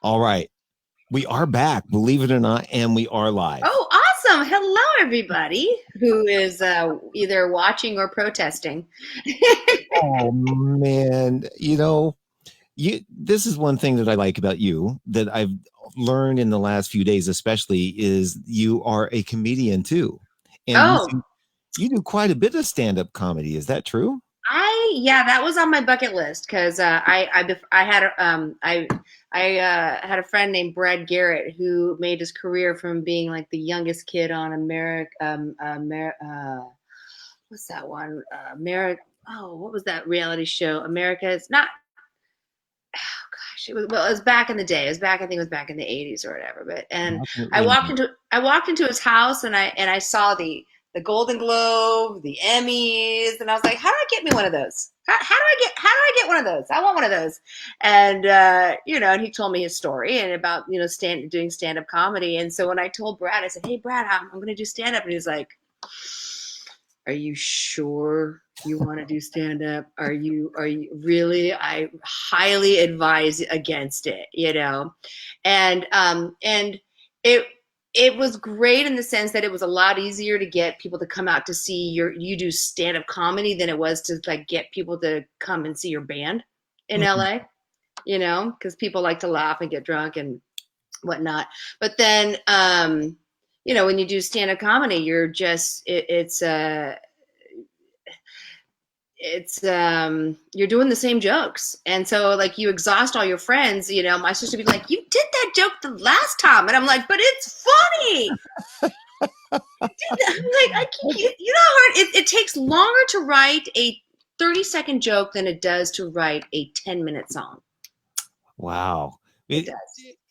All right. We are back, believe it or not, and we are live. Oh, awesome. Hello, everybody who is either watching or protesting. Oh man, you this is one thing that I like about you that I've learned in the last few days especially is you are a comedian too. And Oh, you do quite a bit of stand-up comedy. Is that true? yeah, that was on my bucket list because I had had a friend named Brad Garrett who made his career from being like the youngest kid on what's that one? America. Oh, what was that reality show? America's not. Oh gosh, it was back in the day. It was back, I think it was back in the 80s or whatever. But and Definitely. I walked into his house and I saw the Golden Globe, the Emmys, and I was like, how do I get me one of those? How do I get one of those? I want one of those. And and he told me his story and about doing stand up comedy. And so when I told Brad, I said, hey Brad, I'm going to do stand up, and he's like, are you sure you want to do stand up? Are you really? I highly advise against it. And it it was great in the sense that it was a lot easier to get people to come out to see you do stand up comedy than it was to like get people to come and see your band in Mhm. LA, because people like to laugh and get drunk and whatnot. But then when you do stand up comedy, you're just you're doing the same jokes, and so like you exhaust all your friends. My sister would be like, you did that joke the last time, and I'm like, but it's funny. I'm like, I can't. You know how hard it takes longer to write a 30-second joke than it does to write a 10-minute song. Wow. It It, does.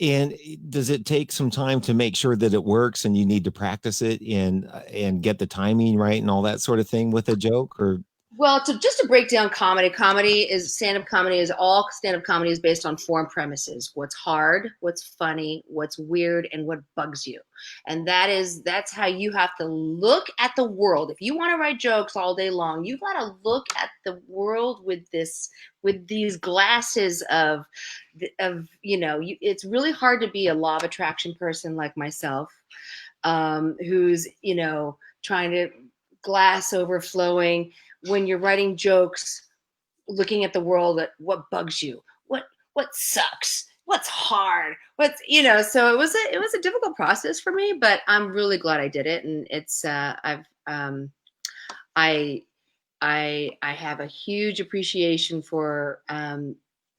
and does it take some time to make sure that it works and you need to practice it and get the timing right and all that sort of thing with a joke or Well, just to break down comedy is stand-up comedy is all stand-up comedy is based on four premises: what's hard, what's funny, what's weird, and what bugs you. And that's how you have to look at the world. If you want to write jokes all day long, you got to look at the world with these glasses it's really hard to be a law of attraction person like myself, who's trying to glass overflowing when you're writing jokes, looking at the world at what bugs you, what sucks, what's hard, so it was a difficult process for me, but I'm really glad I did it. And it's I've I I have a huge appreciation for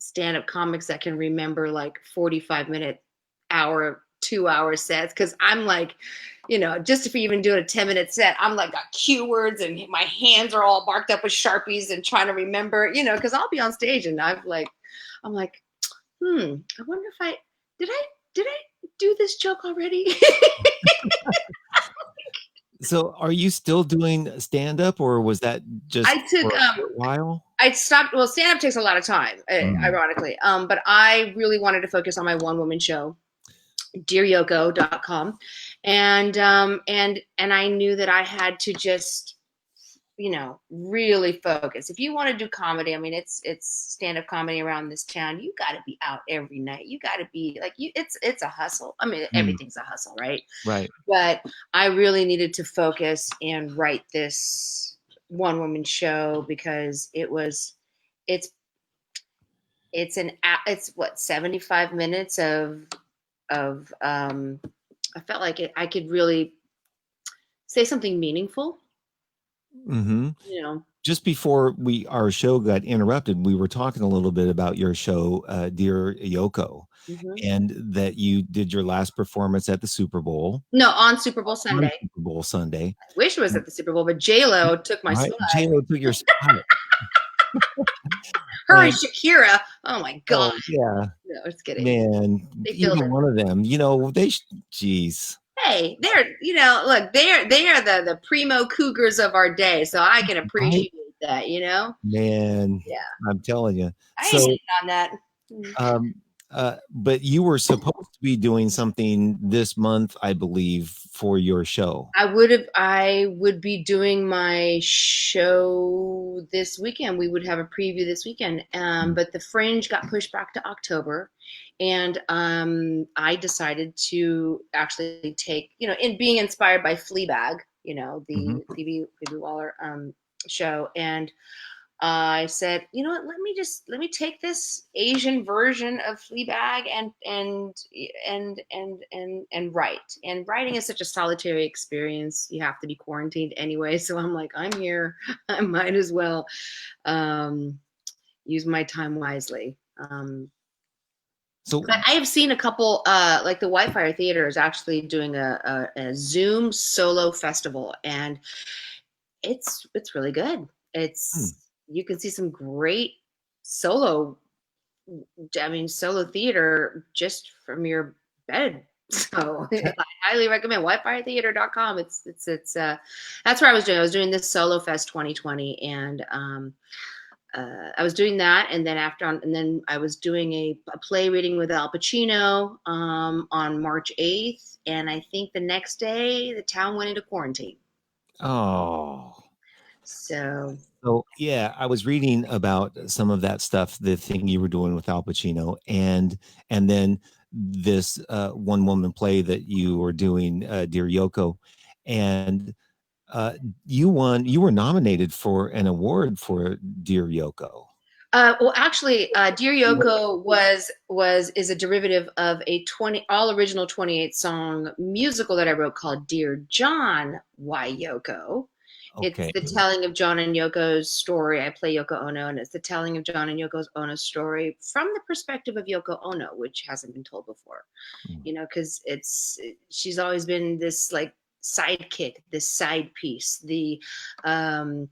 stand-up comics that can remember like 45-minute, hour, 2 hour sets, because I'm like, just if you even do a 10-minute set, I'm like got cue words and my hands are all marked up with Sharpies and trying to remember, because I'll be on stage and I'm like, I wonder if I did I do this joke already? so are you still doing stand up or was that just I took for a short while? I stopped. Well, stand up takes a lot of time, Mm. ironically. But I really wanted to focus on my one woman show, dearyoko.com. And I knew that I had to just, really focus. If you want to do comedy, I mean, it's stand up comedy around this town. You got to be out every night. You got to be like it's a hustle. I mean, Mm. everything's a hustle, right? Right. But I really needed to focus and write this one woman show because it's it's what 75 minutes of I felt like I could really say something meaningful, Hmm. you know. Just before our show got interrupted, we were talking a little bit about your show, Dear Yoko, Hmm. and that you did your last performance at the Super Bowl No, on Super Bowl on Sunday. Super Bowl Sunday. I wish it was at the Super Bowl, but J Lo took my Right, spot. J-Lo took your spot, Her and and Shakira. Oh my god. oh yeah, No, just kidding. man, They either filled it. one of them, geez. Hey, look, they are the primo cougars of our day, so I can Right? appreciate that. Man, Yeah, I'm telling you. I ain't So, hating on that. Mm. um, but you were supposed to be doing something this month, I believe, for your show. I would be doing my show this weekend. We would have a preview this weekend. But the Fringe got pushed back to October. And I decided to actually take, in being inspired by Fleabag, Hmm. the Phoebe Waller show, and I said, you know what, let me take this Asian version of Fleabag and write. And writing is such a solitary experience. You have to be quarantined anyway. So I'm like, I'm here. I might as well um, use my time wisely. So, But I have seen a couple, like the Whitefire Theater is actually doing a Zoom solo festival, and it's really good. hmm, It's You can see some great solo, I mean, solo theater just from your bed. So I highly recommend whitefiretheater.com. It's that's where I was doing. I was doing this Solo Fest 2020, and I was doing that, and then and then I was doing a play reading with Al Pacino on March 8th, and I think the next day the town went into quarantine. oh, So so yeah, I was reading about some of that stuff, the thing you were doing with Al Pacino, and then this one woman play that you were doing, Dear Yoko, and uh, you were nominated for an award for Dear Yoko. well, actually, Dear Yoko is a derivative of a 20 all original 28 song musical that I wrote called Dear John, Why Yoko. It's Okay. the telling of John and Yoko's story. I play Yoko Ono, and it's the telling of John and Yoko's Ono's story from the perspective of Yoko Ono, which hasn't been told before. Because she's always been this like sidekick, this side piece, the and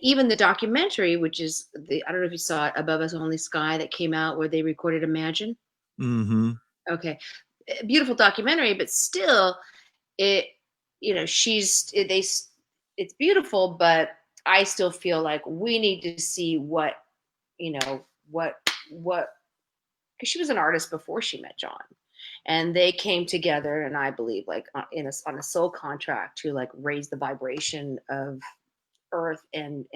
even the documentary, which is I don't know if you saw it, Above Us Only Sky, that came out where they recorded Imagine. Mm-hmm. Okay, beautiful documentary, but still, it it's beautiful, but I still feel like we need to see you know what what because she was an artist before she met John, and they came together, and I believe like on a soul contract to like raise the vibration of earth and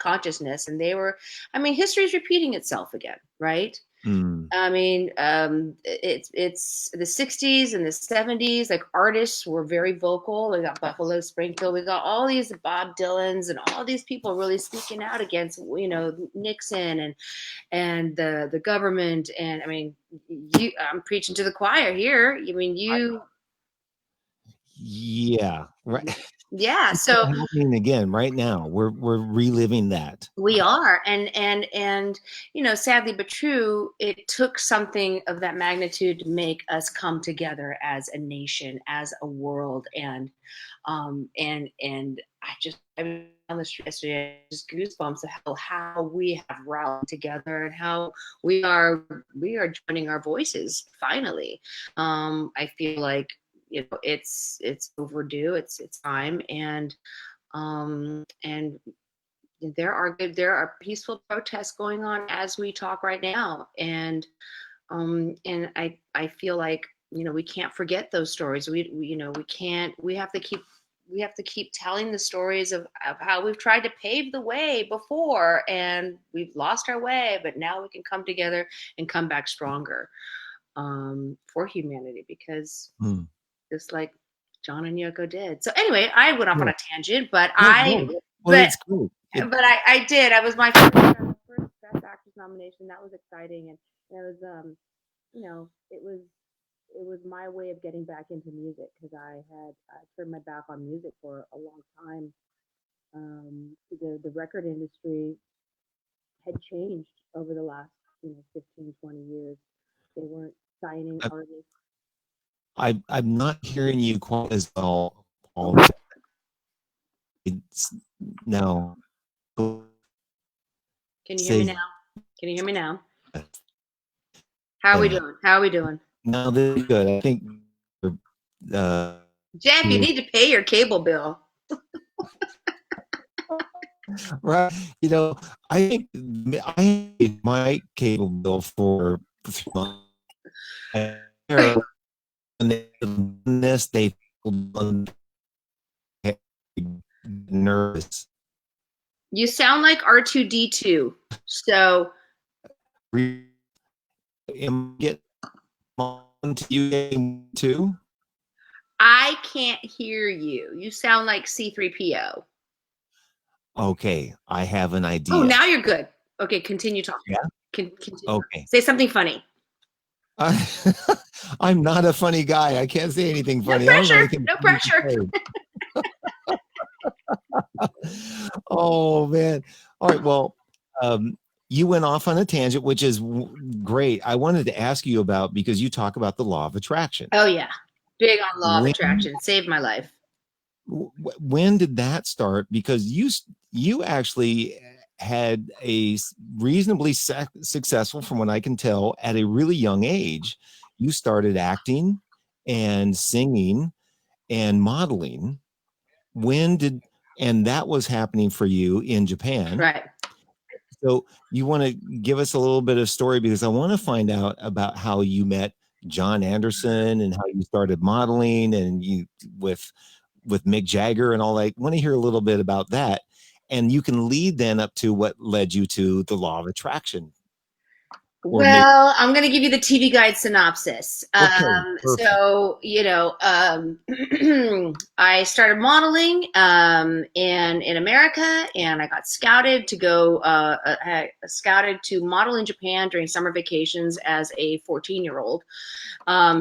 consciousness. And they were, I mean, history is repeating itself again, right? Mm. I mean, it's the '60s and the '70s. Like artists were very vocal. We got Buffalo Springfield. We got all these Bob Dylans and all these people really speaking out against, Nixon and the government. And I mean, I'm preaching to the choir here. I mean, Yeah, right. yeah. It's So happening again right now. We're reliving that. we are, and sadly but true, it took something of that magnitude to make us come together as a nation, as a world. And I was on the street yesterday, just goosebumps of how we have rallied together, and how we are joining our voices finally. I feel like it's overdue. It's time. And there are peaceful protests going on as we talk right now. And I feel like we can't forget those stories. We can't. We have to keep telling the stories of how we've tried to pave the way before, and we've lost our way, but now we can come together and come back stronger, for humanity, because Hmm. just like John and Yoko did. So anyway, I went off on Yeah. a tangent, but No, I no. Well, but it's cool. but I did. I was my first Best Actress nomination. That was exciting, and it was it was my way of getting back into music, because I had turned my back on music for a long time. The record industry had changed over the last 15, 20 years. They weren't signing I, artists. I'm not hearing you quite as well. Paul. It's no. Can you hear me Say now? Can you hear me now? How are we yeah. doing? How are we doing? No, this is good. I think uh, Jeff, you you need to pay your cable bill. right. You know, I think I paid my cable bill for 3 months. When they did this, they nervous. You sound like R2D2. So Am I getting on to you too? I can't hear you. You sound like C3PO. Okay, I have an Oh, idea. now you're good. Okay, continue talking. Yeah. Continue. Okay. Say something funny. I, I'm not a funny guy. I can't say anything No funny. I don't know pressure. anything No funny to pressure. say. Oh man. All right. Well, um, you went off on a tangent, which is great. I wanted to ask you about because you talk about the law of attraction. Oh yeah, big on law of When attraction. Saved my life. when did that start? Because you actually had a reasonably successful, from what I can tell, at a really young age. You started acting and singing and modeling. When did and that was happening for you in Japan? Right. So you want to give us a little bit of story because I want to find out about how you met John Anderson and how you started modeling and you with Mick Jagger and all that. I want to hear a little bit about that. And you can lead then up to what led you to the law of attraction. Or maybe Well, I'm going to give you the TV Guide synopsis. okay, perfect. So, I started modeling in America, and I got scouted to go, scouted to model in Japan during summer vacations as a 14-year-old.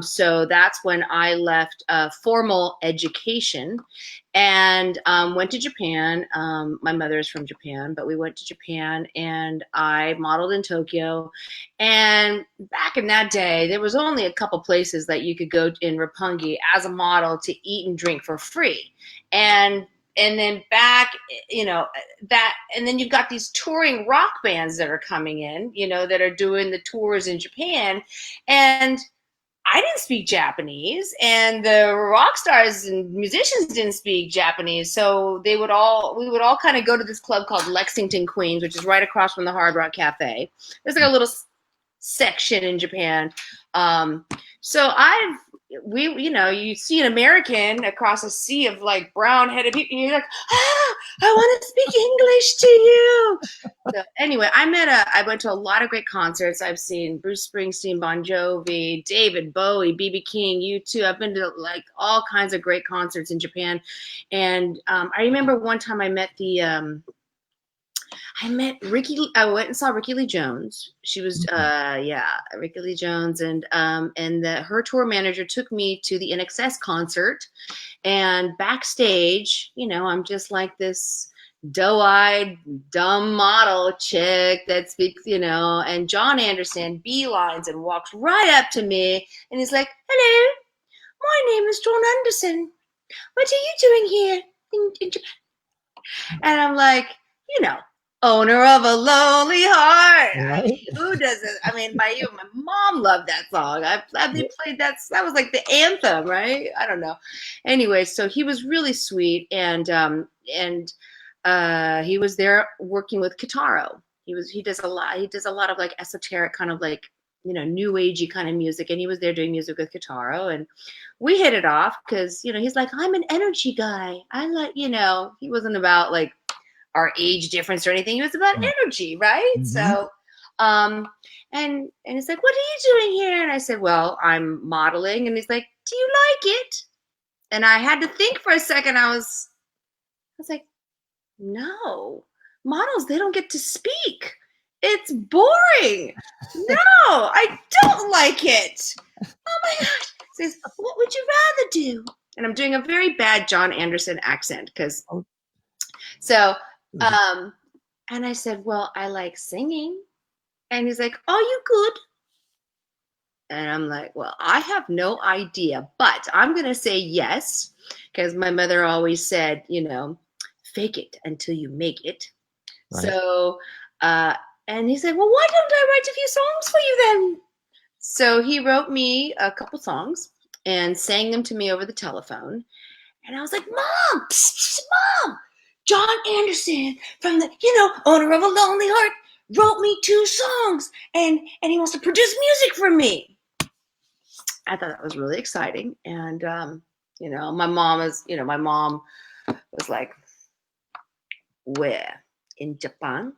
So that's when I left formal education and went to Japan. My mother is from Japan, but we went to Japan and I modeled in Tokyo. And back in that day, there was only a couple places that you could go in Roppongi as a model to eat and drink for free. And then back, that, and then you've got these touring rock bands that are coming in, that are doing the tours in Japan. And I didn't speak Japanese, and the rock stars and musicians didn't speak Japanese. So we would all kind of go to this club called Lexington Queens, which is right across from the Hard Rock Cafe. There's like a little section in Japan. Um, so you see an American across a sea of like brown headed people, and you're like, I want to speak English to you. So anyway, I went to a lot of great concerts. I've seen Bruce Springsteen, Bon Jovi, David Bowie, BB King, U2. I've been to like all kinds of great concerts in Japan. And I remember one time I met Ricky. I went and saw Ricky Lee Jones. She was, Ricky Lee Jones, and her tour manager took me to the NXS concert, and backstage, I'm just like this doe-eyed, dumb model chick that speaks, and John Anderson beelines and walks right up to me, and he's like, "Hello, my name is John Anderson. What are you doing here in Japan?" And I'm like, you know, owner of a lonely heart. I Right? mean, who doesn't? I mean, by you, my mom loved that song. They played that. That was like the anthem, right? I don't know. Anyway, so he was really sweet, and he was there working with Kitaro. He does a lot. He does a lot of like esoteric kind of like new agey kind of music, and he was there doing music with Kitaro, and we hit it off because he's like, I'm an energy guy. I like he wasn't about like our age difference or anything. It was about energy, right? Mm-hmm. So, and he's like, "What are you doing here?" And I said, "Well, I'm modeling." And he's like, "Do you like it?" And I had to think for a second. I was like, "No, models they don't get to speak. It's boring. No, I don't like it. Oh my gosh." He says, "What would you rather do?" And I'm doing a very bad John Anderson accent because so and I said, "Well, I like singing." And he's like, "Are you good?" And I'm like, "Well, I have no idea, but I'm going to say yes." Because my mother always said, fake it until you make it. Right. So, and he said, "Well, why don't I write a few songs for you then?" So he wrote me a couple songs and sang them to me over the telephone. And I was like, "Mom, psst, psst, Mom, John Anderson from the, owner of a lonely heart wrote me 2 songs and he wants to produce music for me." I thought that was really exciting. And, my mom was like, "Where? In Japan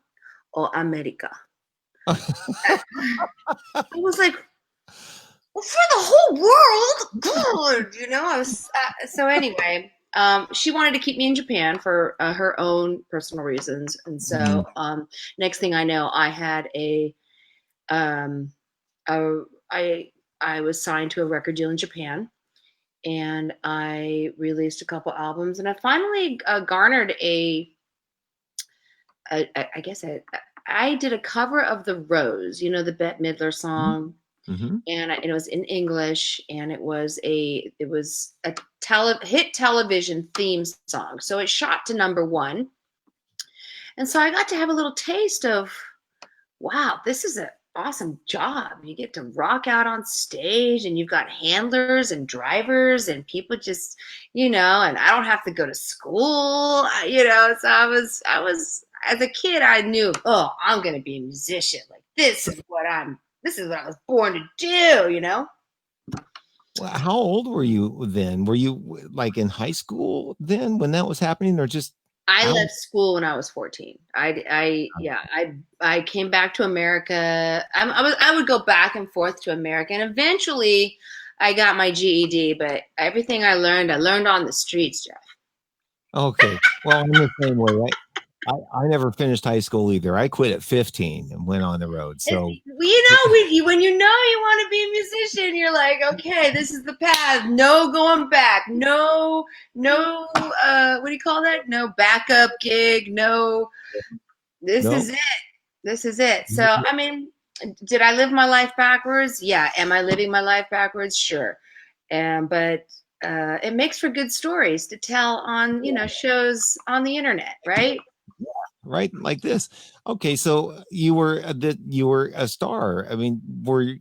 or America?" I was like, well, for the whole world, good. I was so anyway. She wanted to keep me in Japan for her own personal reasons, and Mm, so next thing I know, I had um, a I was signed to a record deal in Japan, and I released a couple albums, and I finally garnered I guess I did a cover of The Rose, the Bette Midler mhm, song, mhm. and it was in English, and it was a hit television theme song. So it shot to number one, and so I got to have a little taste of, wow, this is an awesome job. You get to rock out on stage, and you've got handlers and drivers and people just, and I don't have to go to school, So I was as a kid, I knew, oh, I'm gonna be a musician. Like this is what I was born to do. Well, how old were you then? Were you like in high school then when that was happening, or just I out? left school when I was 14. Yeah, I came back to America. I would go back and forth to America, and eventually, I got my GED. But everything I learned on the streets, Jeff. Okay. Well, I'm the same way. I never finished high school either. I quit at 15 and went on the road. So, When you want to be a musician, you're like, okay, this is the path. No going back. No, no. What do you call that? No backup gig. No. This no. is it. This is it. So, I mean, did I live my life backwards? Yeah. Am I living my life backwards? Sure. But it makes for good stories to tell on, shows on the internet, right? Right like this. Okay, so you were a star. I mean, were you?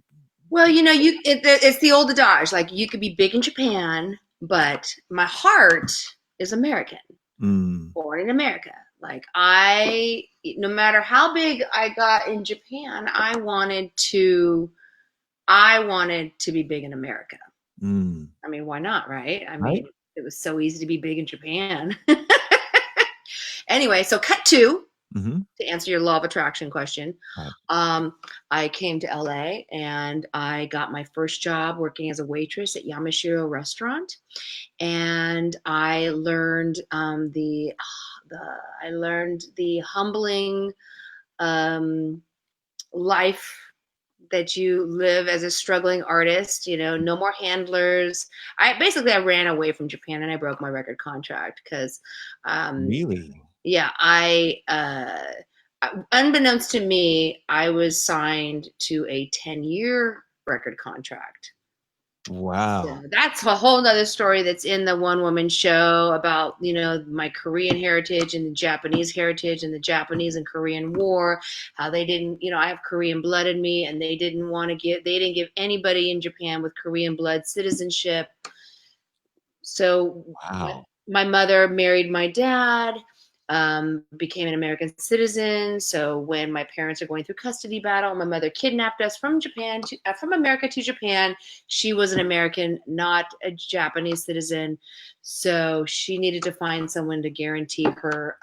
Well, it's the old adage. Like you could be big in Japan, but my heart is American, Mm, born in America. Like no matter how big I got in Japan, I wanted to be big in America. mm, I mean, why not, right? I right? mean, it was so easy to be big in Japan. Anyway, so cut Hmm. to answer your law of attraction question. Right. Um, I came to LA and I got my first job working as a waitress at Yamashiro restaurant, and I learned the humbling um, life that you live as a struggling artist. No more handlers. I ran away from Japan and I broke my record contract because um, Really? yeah, unbeknownst to me, I was signed to a 10-year record contract. So Wow. that's a whole nother story that's in the one woman show about, my Korean heritage and the Japanese heritage and the Japanese and Korean War, how they didn't, I have Korean blood in me, and they didn't give anybody in Japan with Korean blood citizenship. So Wow. my mother married my dad, became an American citizen. So when my parents are going through custody battle, my mother kidnapped us from America to Japan. She was an American, not a Japanese citizen. So she needed to find someone to guarantee her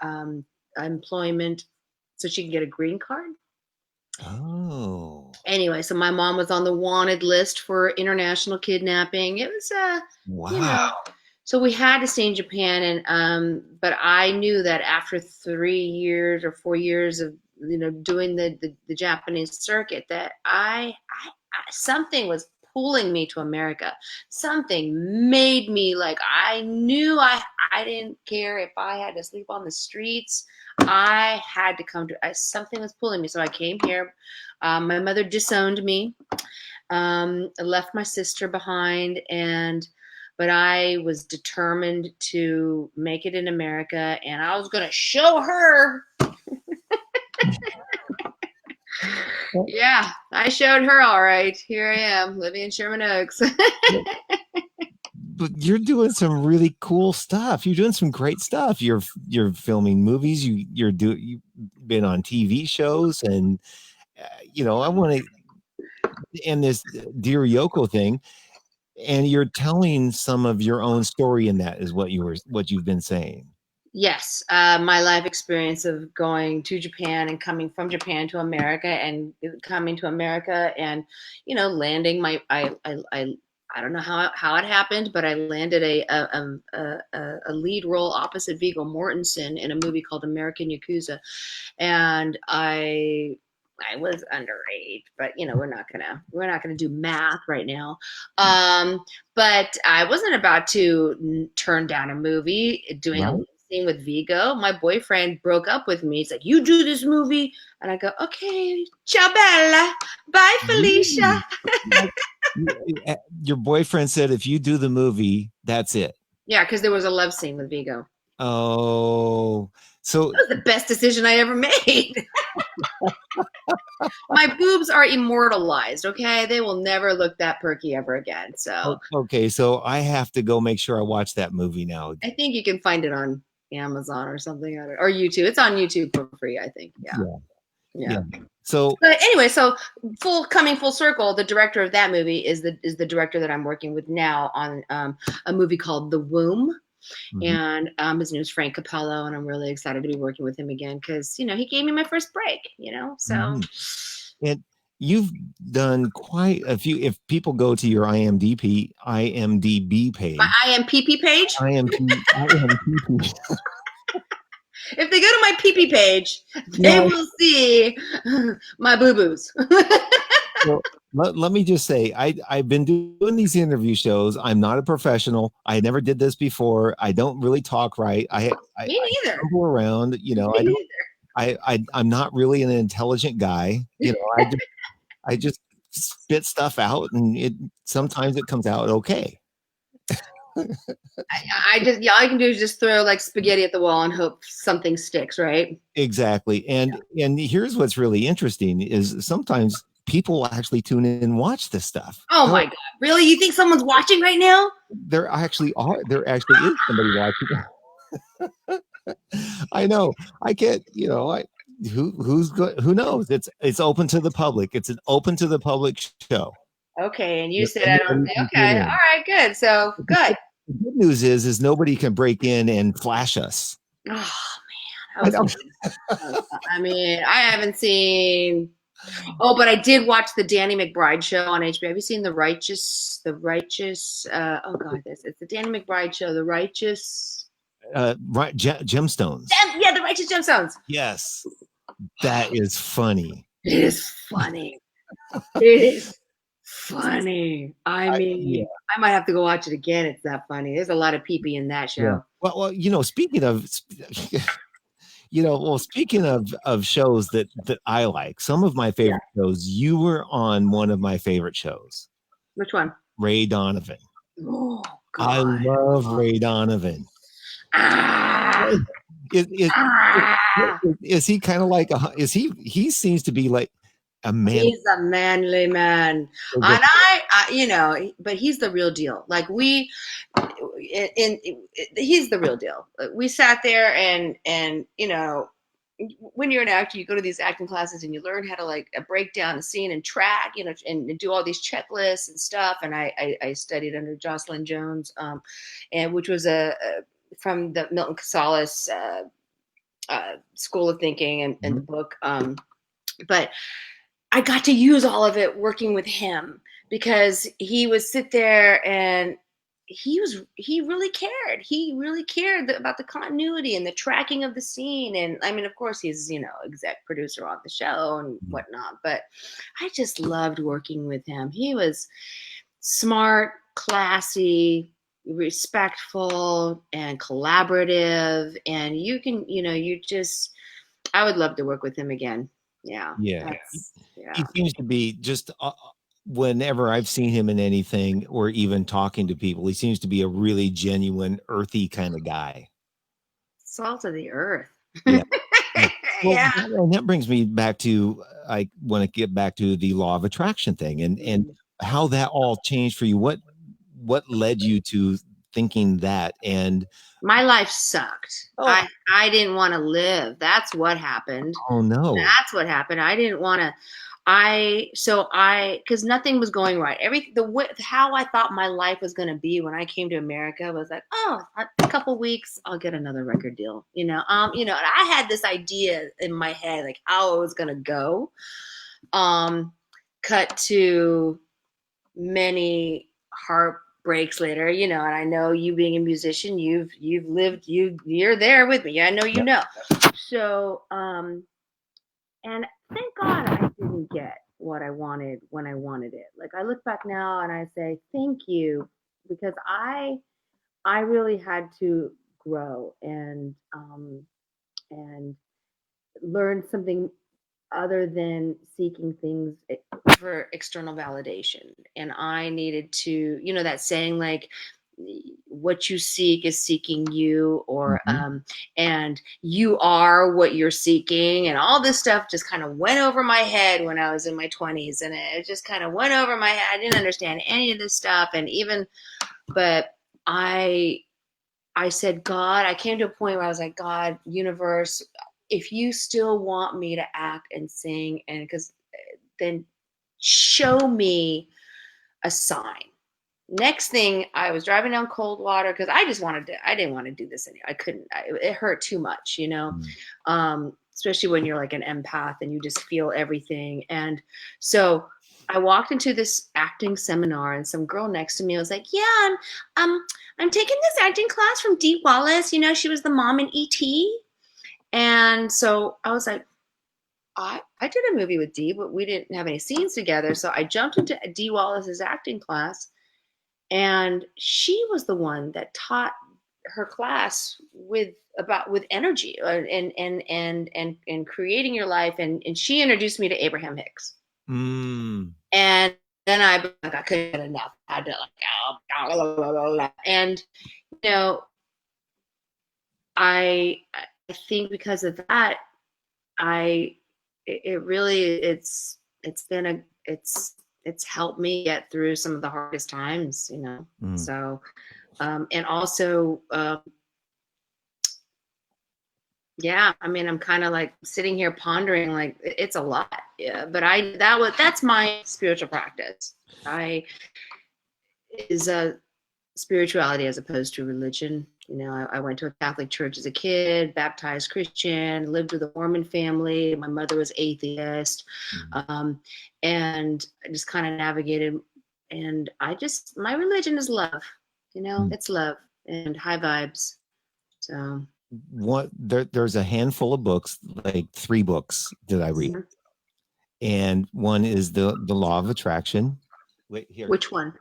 employment so she could get a green card. Oh. Anyway, so my mom was on the wanted list for international kidnapping. It was you Wow. know, so we had to stay in Japan, and but I knew that after 3 years or 4 years of doing the Japanese circuit, that something was pulling me to America. Something made me like, I knew I didn't care if I had to sleep on the streets. I had to come to. Something was pulling me, so I came here. My mother disowned me, left my sister behind, but I was determined to make it in America, and I was going to show her. Yeah, I showed her. All right, here I am, living in Sherman Oaks. But you're doing some really cool stuff. You're doing some great stuff. You're filming movies. You've been on TV shows, and I want to end this Dear Yoko thing. And you're telling some of your own story in that is what you've been saying. Yes, my life experience of going to Japan and coming from Japan to America and coming to America and landing I don't know how it happened, but I landed a lead role opposite Viggo Mortensen in a movie called American Yakuza, and I was underage, but we're not gonna do math right now. But I wasn't about to turn down a movie doing a Right. lip scene with Vigo. My boyfriend broke up with me. He's like, "You do this movie," and I go, "Okay, ciao bella, bye Felicia." Really? Like, your boyfriend said if you do the movie, that's it. Yeah, because there was a love scene with Vigo. Oh, so That was the best decision I ever made. My boobs are immortalized. Okay, they will never look that perky ever again. So okay, so I have to go make sure I watch that movie now I again. think you can find it on Amazon or something, or YouTube. It's on YouTube for free, I think. Yeah, Yeah, yeah. yeah. So, But anyway, so coming full circle, the director of that movie is the director that I'm working with now on a movie called The Womb, mhm, and his name is Frank Capello, and I'm really excited to be working with him again because he gave me my first break. So mhm. And you've done quite a few. If people go to your IMDb my page, IMPP page. IMDb. If they go to my PP page, they No, will see my boo boos. well, let me just say, I've been doing these interview shows. I'm not a professional. I never did this before. I don't really talk right. Me I neither. stumble around. Me neither. I'm not really an intelligent guy. I just spit stuff out, and it sometimes it comes out okay. I just all I can do is just throw like spaghetti at the wall and hope something sticks, right? Exactly. And here's what's really interesting is sometimes people actually tune in and watch this stuff. Oh my god. Really? You think someone's watching right now? There actually is somebody watching. I know. I get, who knows? It's open to the public. It's an open to the public show. Okay, and you Yeah, said I don't. anybody can tune Okay, all in. right, good. So good. The good news is nobody can break in and flash us. Oh man, I I was don't. hoping. I mean, I haven't seen. Oh, but I did watch the Danny McBride show on HBO. Have you seen The Righteous? The Righteous. Oh God, it's the Danny McBride show. The Righteous. Right, gemstones. Yeah, The Righteous Gemstones. Yes, that is funny. It is funny. It is funny. I Yeah. mean, I might have to go watch it again. It's that funny. There's a lot of pee in that Yeah. show. Well, speaking of, speaking of shows that I like, some of my Yeah. favorite shows. You were on one of my favorite shows, Which one? Ray Donovan. Oh I God. love Ray Donovan. Ah. Is, is, Ah. is he kind of like is he seems to be like a man. He's a manly man, and but he's the real deal. Like he's the real deal. We sat there and when you're an actor, you go to these acting classes and you learn how to like break down a scene and track, and do all these checklists and stuff. And I studied under Jocelyn Jones, and which was from the Milton Casalis school of thinking and the Mhm. book. But I got to use all of it working with him because he would sit there and he really cared. He really cared about the continuity and the tracking of the scene. And I mean, of course, he's exec producer on the show and whatnot. But I just loved working with him. He was smart, classy, respectful, and collaborative. And I would love to work with him again. Yeah, Yeah. yeah. He seems to be just whenever I've seen him in anything or even talking to people, he seems to be a really genuine, earthy kind of guy. Salt of the earth. Yeah. Yeah. Well, Yeah. and that brings me back to I want to get back to the law of attraction thing and how that all changed for you. What led you to thinking that? And My life sucked. oh, I didn't want to live. That's what happened. oh no. That's what happened. I didn't want to. because nothing was going right. How I thought my life was going to be when I came to America was like, oh, a couple weeks, I'll get another record deal, and I had this idea in my head, like how it was going to go. Cut to many heartbreaks later, and I know you being a musician, you've lived, you're there with me. I know you Yep. know. So, and thank God I didn't get what I wanted when I wanted it. Like I look back now and I say thank you, because I really had to grow and learn something other than seeking things for external validation. And I needed to, that saying, like, what you seek is seeking you, or Mm-hmm. and you are what you're seeking, and all this stuff just kind of went over my head when I was in my 20s, and it just kind of went over my head. I didn't understand any of this stuff, but I said, God, I came to a point where I was like, God, universe, if you still want me to act and sing, and because then show me a sign. Next thing, I was driving down Coldwater because I didn't want to do this anymore. I couldn't, it hurt too much, especially when you're like an empath and you just feel everything. And so I walked into this acting seminar, and some girl next to me was like, yeah, I'm taking this acting class from Dee Wallace. She was the mom in E.T. And so I was like, I did a movie with Dee, but we didn't have any scenes together. So I jumped into Dee Wallace's acting class, and she was the one that taught her class with energy, and creating your life. And she introduced me to Abraham Hicks. And then I couldn't get enough. I had to and I think because of that, it's helped me get through some of the hardest times, So, and also, yeah, I mean, I'm kind of like sitting here pondering, like it's a lot, yeah, but that's my spiritual practice. Is a spirituality as opposed to religion. I went to a Catholic church as a kid, baptized Christian, lived with a Mormon family. My mother was atheist. And I just kind of navigated. And my religion is love, it's love and high vibes. So there's a handful of books, like 3 books that I read. And one is the Law of Attraction. Wait, here. Which one?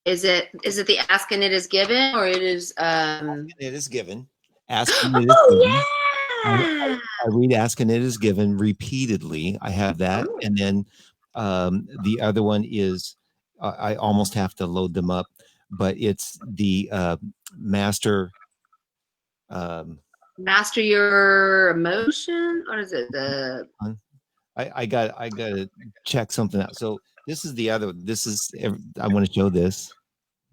Is it the ask and it is given, or it is it is given? Ask and it is given. Yeah. I read Ask and It Is Given repeatedly. I have that. And then the other one is I almost have to load them up, but it's the Master Your Emotion. What is it? I got to check something out. So this is I want to show this.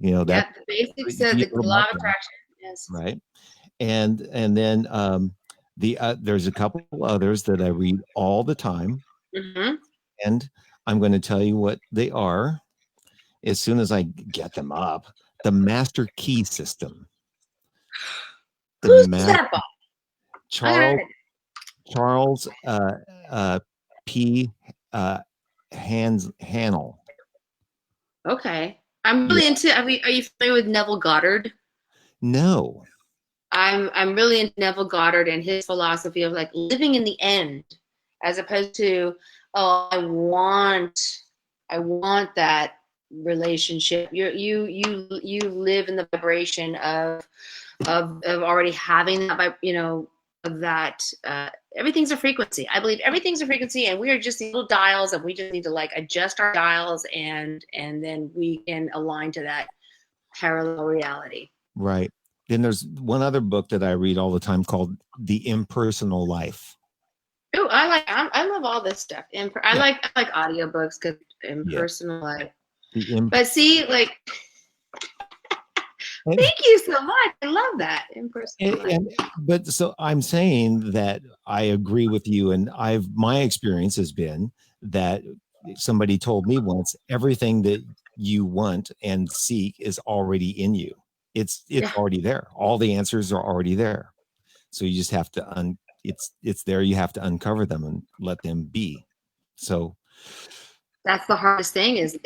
That the basics of the Law of Attraction. Yes. Right. And then there's a couple others that I read all the time. And I'm going to tell you what they are as soon as I get them up. The Master Key System. Who's that by? Charles P. Hannell. Okay. I'm really into. Are you familiar with Neville Goddard? No. I'm really into Neville Goddard and his philosophy of like living in the end, as opposed to, oh, I want that relationship. You live in the vibration of already having that, of that. Everything's a frequency. I believe everything's a frequency, and we are just these little dials, and we just need to like adjust our dials, and then we can align to that parallel reality. Right. Then there's one other book that I read all the time called The Impersonal Life. Oh, I love all this stuff. I like audiobooks because impersonal life. But see, like, thank you so much. I love that. Impersonal life. But so I'm saying that I agree with you, and my experience has been that somebody told me once, everything that you want and seek is already in you. It's Yeah, already there. All the answers are already there. So you just have to it's there. You have to uncover them and let them be. So that's the hardest thing is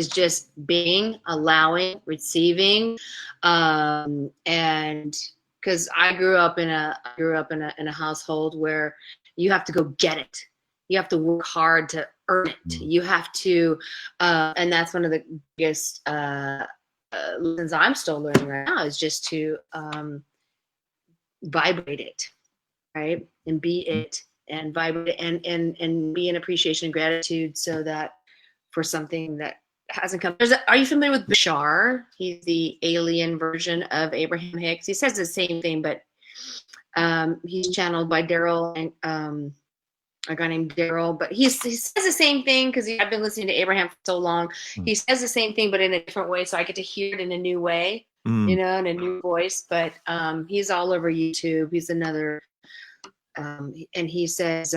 just being, allowing, receiving, and because I grew up in a household where you have to go get it. You have to work hard to earn it. mm, You have to, and that's one of the biggest lessons I'm still learning right now is just to vibrate it, right, and be it, and vibrate and be in appreciation and gratitude, so that for something that hasn't come. Are you familiar with Bashar? He's the alien version of Abraham Hicks. He says the same thing, but he's channeled by Daryl and a guy named Daryl. But he says the same thing because I've been listening to Abraham for so long. mm, He says the same thing, but in a different way, so I get to hear it in a new way, mm, in a new voice. But he's all over YouTube. He's another, and he says.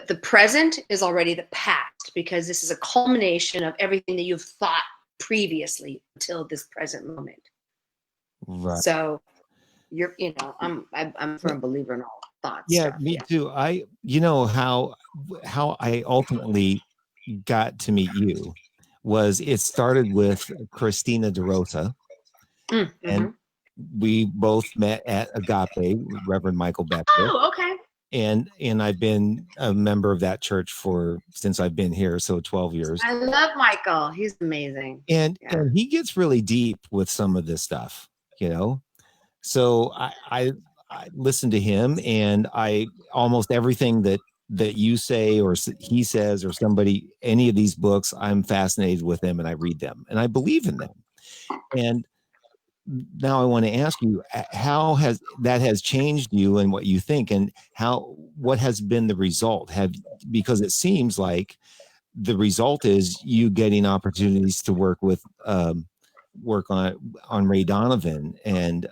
The present is already the past because this is a culmination of everything that you've thought previously until this present moment. right. So I'm a firm believer in all thought Yeah, stuff. me Yeah. too. You know how I ultimately got to meet you was it started with Christina DeRosa, and Mm-hmm. we both met at Agape, Reverend Michael Beckwith, Oh, okay. and I've been a member of that church since I've been here, so 12 years. I love Michael. He's amazing. Yeah. And he gets really deep with some of this stuff, you know. So I listen to him, and I almost everything that you say or he says or somebody, any of these books, I'm fascinated with them and I read them and I believe in them. And now I want to ask you, how has changed you and what you think, and what has been the result? Because it seems like the result is you getting opportunities to work on Ray Donovan and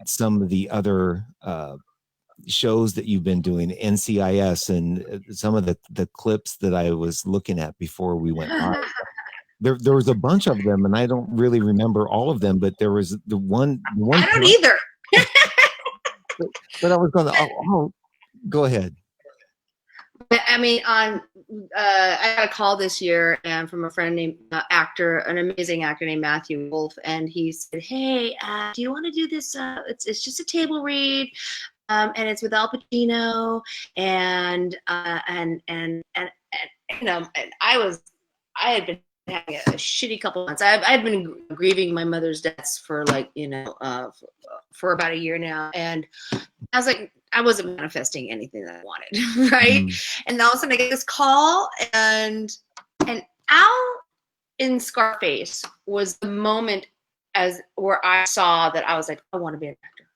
some of the other shows that you've been doing, NCIS, and some of the clips that I was looking at before we went live. There was a bunch of them, and I don't really remember all of them, but there was the one I don't either. but I was going to, go ahead. I mean, I got a call this year and from a friend named an amazing actor named Matthew Wolf, and he said, "Hey, do you want to do this? It's just a table read, and it's with Al Pacino, and and I had been having a shitty couple months. I had been grieving my mother's deaths for like for about a year now, and I was like, I wasn't manifesting anything that I wanted, right? And all of a sudden I get this call, and Al in Scarface was the moment where I saw that I was like, I want to be an actor.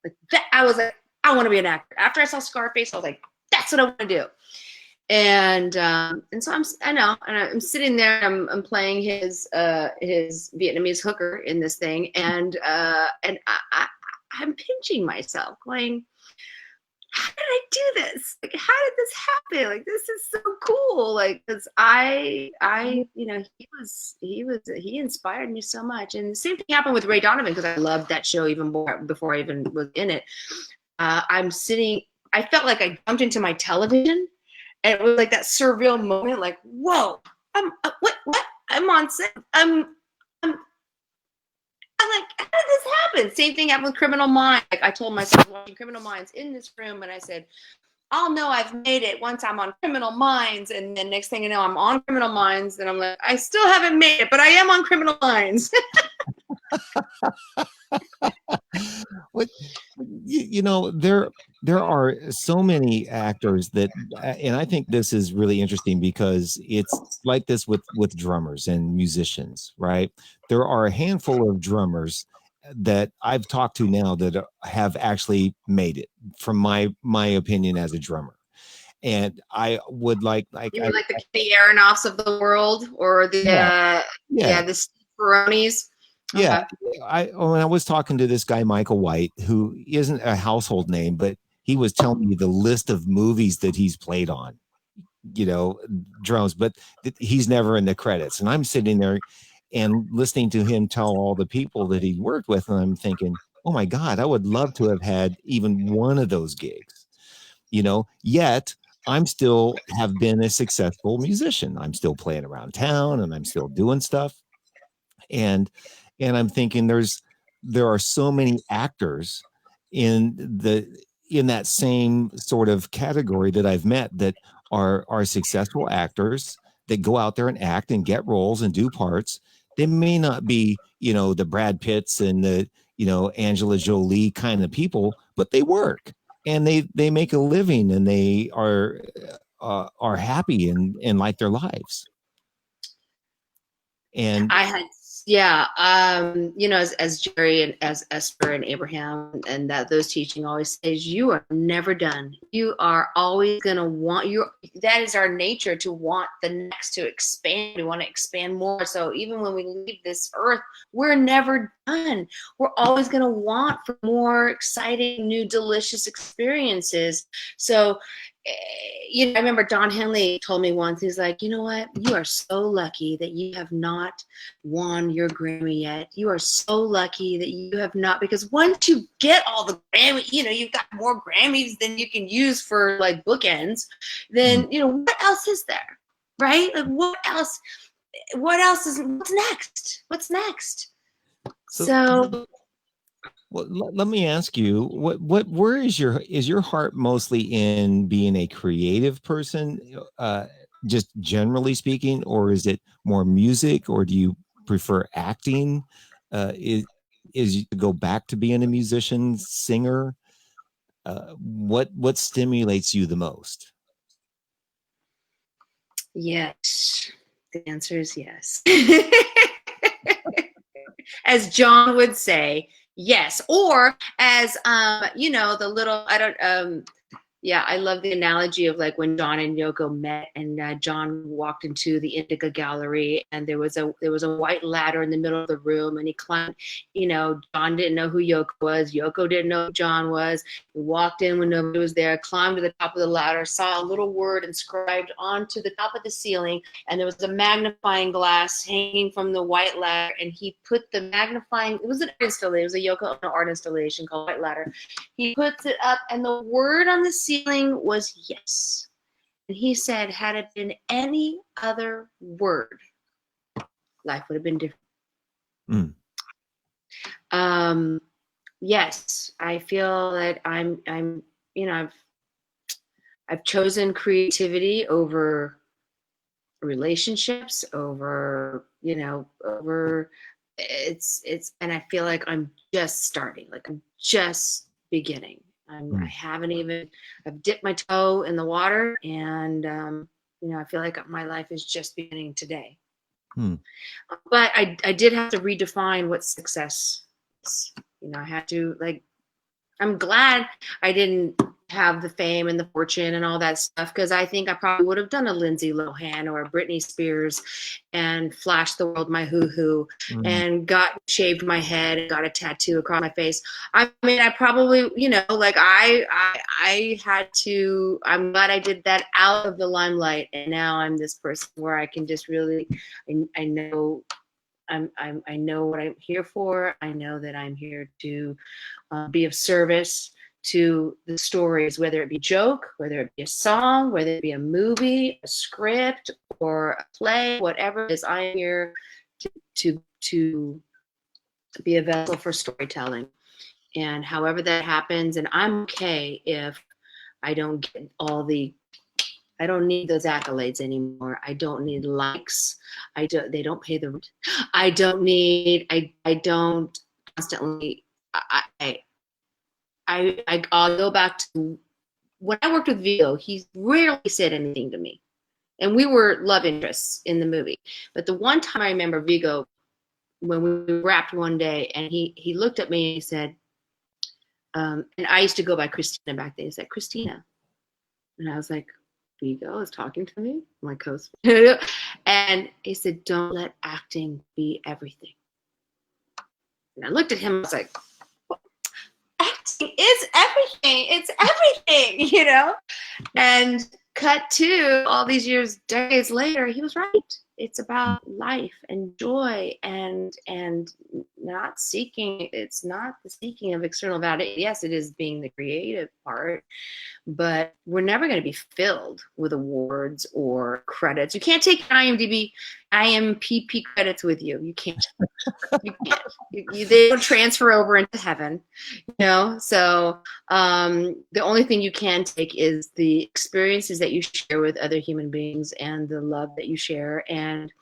Like that, I was like, I want to be an actor. After I saw Scarface, I was like, that's what I want to do. And so I'm sitting there, I'm playing his Vietnamese hooker in this thing, and I'm pinching myself, going, how did I do this? Like, how did this happen? Like, this is so cool. Like, because he inspired me so much. And the same thing happened with Ray Donovan, because I loved that show even more before I even was in it. I felt like I jumped into my television, and it was like that surreal moment, like, whoa, what? I'm on set. I'm like, how did this happen? Same thing happened with Criminal Minds. Like, I told myself, I was watching Criminal Minds in this room, and I said, I'll know I've made it once I'm on Criminal Minds. And then next thing you know, I'm on Criminal Minds, and I'm like, I still haven't made it, but I am on Criminal Minds. What there are so many actors that, and I think this is really interesting because it's like this with drummers and musicians, right? There are a handful of drummers that I've talked to now that have actually made it, from my opinion as a drummer. And I would You mean like the Kenny Aronoffs of the world, or the the Steve Baronis? Yeah, Okay. when I was talking to this guy Michael White, who isn't a household name, but he was telling me the list of movies that he's played on, you know, drums, but he's never in the credits. And I'm sitting there and listening to him tell all the people that he worked with, and I'm thinking, oh my God, I would love to have had even one of those gigs, you know, yet I'm still have been a successful musician. I'm still playing around town and I'm still doing stuff. And I'm thinking there are so many actors in that same sort of category that I've met that are successful actors that go out there and act and get roles and do parts. They may not be, you know, the Brad Pitts and the, you know, Angela Jolie kind of people, but they work and they make a living and they are happy and like their lives. And I had, yeah, you know, as Jerry and as Esther and Abraham and that those teaching always says, you are never done. You are always going to want that is our nature, to want the next, to expand. We want to expand more. So even when we leave this earth, we're never done. We're always going to want for more exciting, new, delicious experiences. So, you know, I remember Don Henley told me once, he's like, you know what? You are so lucky that you have not won your Grammy yet. You are so lucky that you have not, because once you get all the Grammy, you know, you've got more Grammys than you can use for like bookends, then, you know, what else is there? Right? Like what else what's next? What's next? So well, let me ask you, where is your heart mostly in being a creative person, just generally speaking, or is it more music, or do you prefer acting? Is you go back to being a musician, singer? What stimulates you the most? yes. The answer is yes. As John would say, yes. Or as you know, the little, I don't yeah, I love the analogy of like when John and Yoko met, and John walked into the Indica Gallery, and there was a white ladder in the middle of the room, and he climbed. You know, John didn't know who Yoko was. Yoko didn't know who John was. He walked in when nobody was there, climbed to the top of the ladder, saw a little word inscribed onto the top of the ceiling, and there was a magnifying glass hanging from the white ladder, and he put the magnifying. It was an art installation. It was a Yoko Ono art installation called White Ladder. He puts it up, and the word on the ceiling was yes. And he said, had it been any other word, life would have been different. Mm. Yes, I feel that I'm, you know, I've chosen creativity over relationships, over, you know, over it's, and I feel like I'm just starting, like I'm just beginning. I haven't even, I've dipped my toe in the water, and, you know, I feel like my life is just beginning today. But I did have to redefine what success is. You know, I had to, like, I'm glad I didn't have the fame and the fortune and all that stuff, because I think I probably would have done a Lindsay Lohan or a Britney Spears and flashed the world my hoo-hoo and shaved my head and got a tattoo across my face. I mean, I probably, you know, like I had to, I'm glad I did that out of the limelight, and now I'm this person where I can just really, I know I know what I'm here for. I know that I'm here to be of service to the stories, whether it be joke, whether it be a song, whether it be a movie, a script, or a play, whatever it is. I'm here to be a vessel for storytelling, and however that happens. And I'm okay if I don't get I don't need those accolades anymore. I don't need likes. They don't pay the rent. I don't constantly, I'll go back to when I worked with Vigo. He rarely said anything to me, and we were love interests in the movie. But the one time I remember Vigo, when we wrapped one day, and he looked at me and he said, and I used to go by Christina back then. He said, Christina. And I was like, Vigo is talking to me, my co-star. And he said, don't let acting be everything. And I looked at him, I was like, what? It's everything. It's everything, you know? And cut to all these years, decades later, he was right. It's about life and joy and not seeking. It's not the seeking of external validation. Yes, it is being the creative part, but we're never going to be filled with awards or credits. You can't take IMPP credits with you. You can't. You can't. They don't transfer over into heaven, you know. So the only thing you can take is the experiences that you share with other human beings and the love that you share, and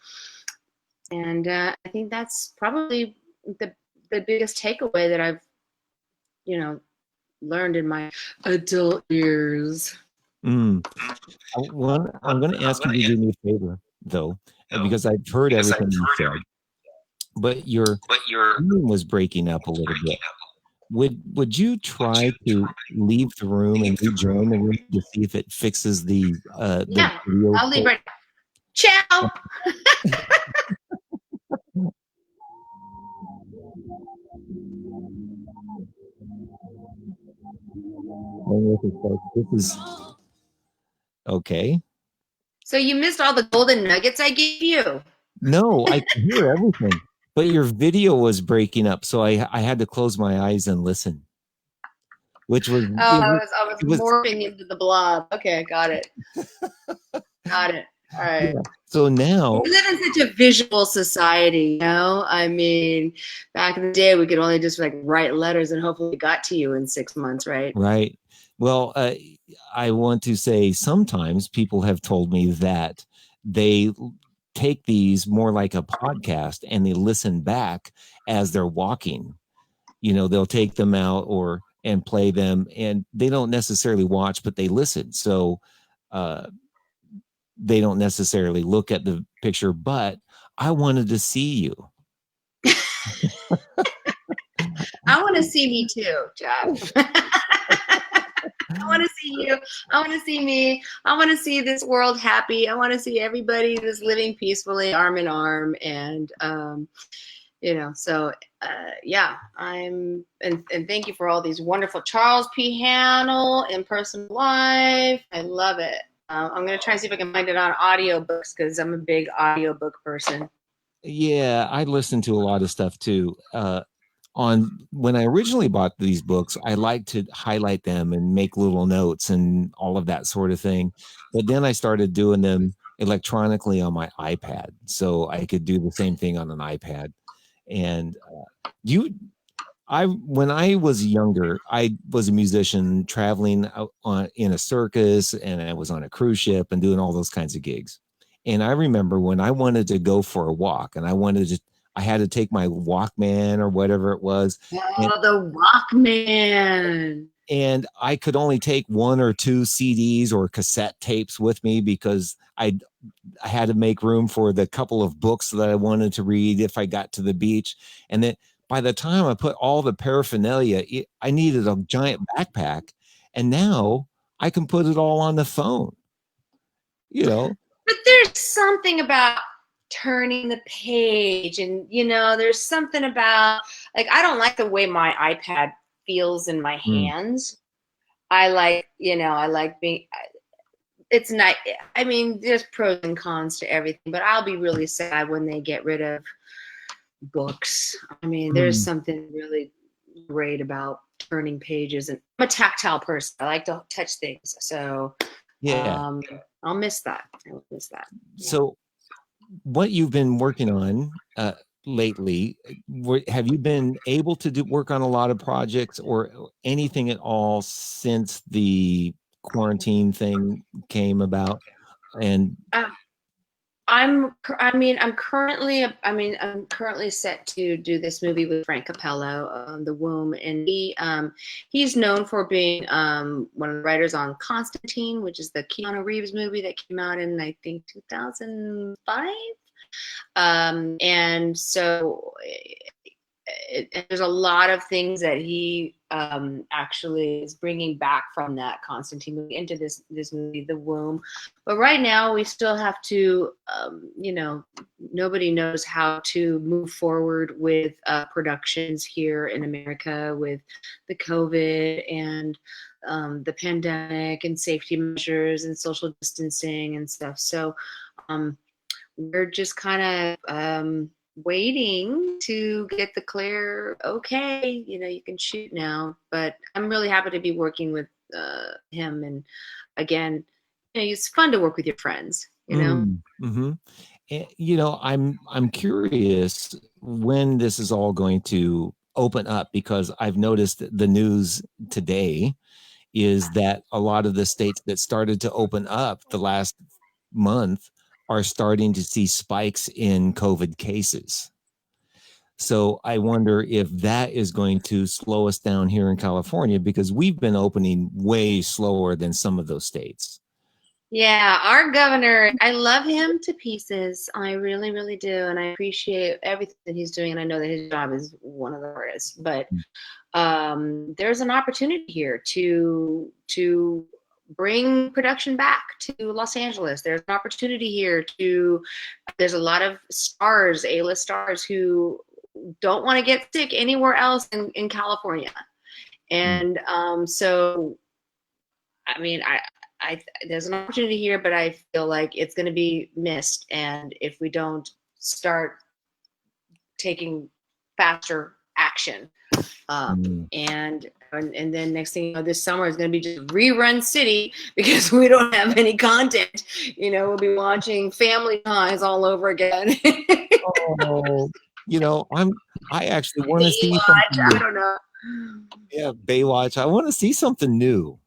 I think that's probably the biggest takeaway that I've, you know, learned in my adult years. Mm. I'm going to ask you to do me a favor, though, because I've heard everything you said, but your room was breaking up a little bit. Would you try to leave the room and rejoin the room to see if it fixes the Yeah, video? I'll leave right now. Ciao. This is okay. So you missed all the golden nuggets I gave you. No, I can hear everything, but your video was breaking up, so I had to close my eyes and listen, which was Oh, I was morphing into the blob. Okay, got it. Got it. All right. Yeah. So now we live in such a visual society, you know? I mean, back in the day, we could only just like write letters and hopefully it got to you in 6 months, right? Right. Well, I want to say sometimes people have told me that they take these more like a podcast and they listen back as they're walking. You know, they'll take them out and play them, and they don't necessarily watch, but they listen. So they don't necessarily look at the picture, but I wanted to see you. I want to see me too, Jeff. I want to see you. I want to see me. I want to see this world happy. I want to see everybody just living peacefully, arm in arm. And, you know, so yeah, and thank you for all these wonderful Charles P. Hannell in Personal Life. I love it. I'm going to try and see if I can find it on audiobooks because I'm a big audiobook person. Yeah, I listen to a lot of stuff too. When I originally bought these books, I like to highlight them and make little notes and all of that sort of thing. But then I started doing them electronically on my iPad, so I could do the same thing on an iPad. And when I was younger, I was a musician traveling in a circus, and I was on a cruise ship and doing all those kinds of gigs. And I remember when I wanted to go for a walk, and I had to take my Walkman or whatever it was. Oh, the Walkman. And I could only take 1 or 2 CDs or cassette tapes with me because I had to make room for the couple of books that I wanted to read if I got to the beach. And then by the time I put all the paraphernalia, I needed a giant backpack. And now I can put it all on the phone, you know. But there's something about turning the page, and you know, there's something about, like, I don't like the way my iPad feels in my hands. I like, you know, I like being, it's not, I mean, there's pros and cons to everything, but I'll be really sad when they get rid of books. I mean, there's something really great about turning pages, and I'm a tactile person. I like to touch things. So Yeah. I'll miss that. I'll miss that. Yeah. So what you've been working on lately, have you been able to work on a lot of projects or anything at all since the quarantine thing came about? And I'm currently set to do this movie with Frank Capello, The Womb, and he's known for being one of the writers on Constantine, which is the Keanu Reeves movie that came out in, I think, 2005. And so there's a lot of things that he actually is bringing back from that Constantine movie into this movie, The Womb. But right now, we still have to, nobody knows how to move forward with productions here in America with the COVID and the pandemic and safety measures and social distancing and stuff. So we're just kind of waiting to get the clear, okay, you can shoot now. But I'm really happy to be working with him. And again, it's fun to work with your friends, Mm-hmm. And, I'm curious when this is all going to open up, because I've noticed the news today is that a lot of the states that started to open up the last month are starting to see spikes in COVID cases. So I wonder if that is going to slow us down here in California, because we've been opening way slower than some of those states. Yeah, our governor, I love him to pieces. I really, really do. And I appreciate everything that he's doing. And I know that his job is one of the hardest, but there's an opportunity here to bring production back to Los Angeles. There's an opportunity here there's a lot of stars, A-list stars, who don't want to get sick anywhere else in California. And so, I mean, there's an opportunity here, but I feel like it's going to be missed. And if we don't start taking faster action, and then next thing you know, this summer is going to be just rerun city because we don't have any content. We'll be watching Family Ties all over again. Oh, I actually want to see something new. I don't know. Yeah, Baywatch. I want to see something new.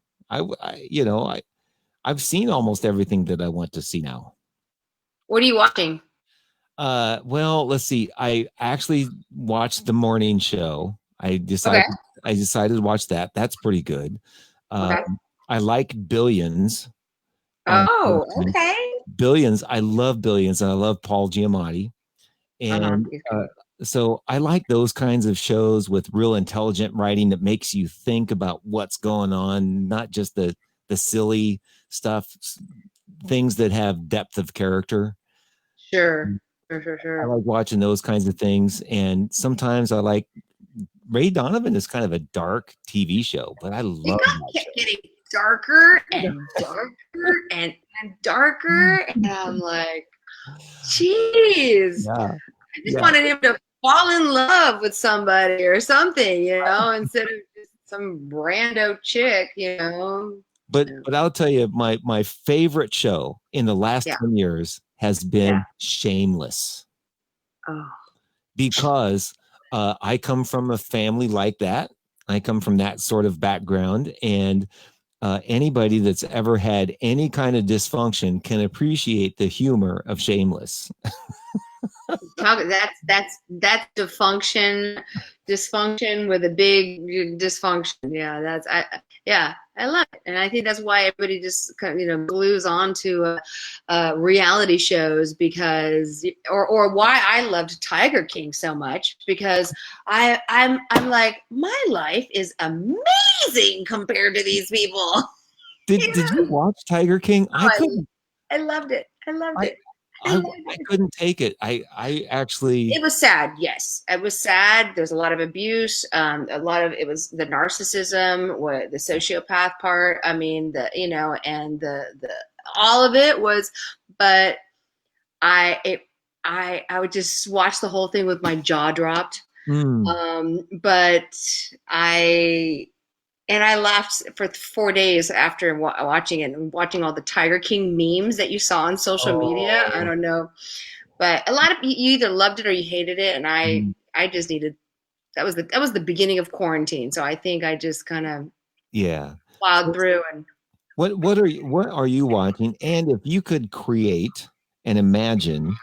I've seen almost everything that I want to see now. What are you watching? Well, let's see. I actually watched the morning show. I decided to watch that. That's pretty good. I like Billions. Oh, okay. Billions. I love Billions, and I love Paul Giamatti. And so I like those kinds of shows with real intelligent writing that makes you think about what's going on, not just the silly stuff, things that have depth of character. Sure. I like watching those kinds of things. And sometimes I like Ray Donovan is kind of a dark TV show, but I love it. Kept getting darker and darker and darker. And I'm like, geez. Yeah. I just wanted him to fall in love with somebody or something, instead of just some rando chick, But I'll tell you, my favorite show in the last 10 years has been Shameless. Oh. Because I come from a family like that. I come from that sort of background, and anybody that's ever had any kind of dysfunction can appreciate the humor of Shameless. That's dysfunction with a big dysfunction. I love it, and I think that's why everybody just glues on to reality shows, because or why I loved Tiger King so much, because I'm like, my life is amazing compared to these people. Did you watch Tiger King? I loved it. I couldn't take it. I actually. It was sad. Yes, it was sad. There's a lot of abuse. It was the narcissism, the sociopath part. I mean, and the all of it was. But I would just watch the whole thing with my jaw dropped. But I laughed for 4 days after watching it, and watching all the Tiger King memes that you saw on social media. I don't know, but a lot of you either loved it or you hated it, and I just needed. That was the beginning of quarantine, so I think I just kind of plowed through. And what are you watching? And if you could create and imagine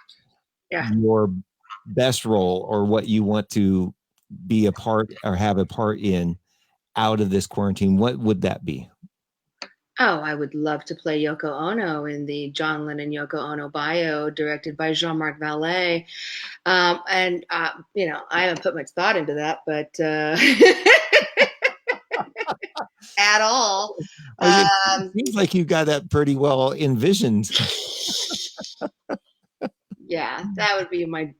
your best role, or what you want to be a part or have a part in out of this quarantine, what would that be? Oh, I would love to play Yoko Ono in the John Lennon Yoko Ono bio, directed by Jean-Marc Vallée. I haven't put much thought into that, but at all. It Um, seems like you got that pretty well envisioned. yeah, that would be my.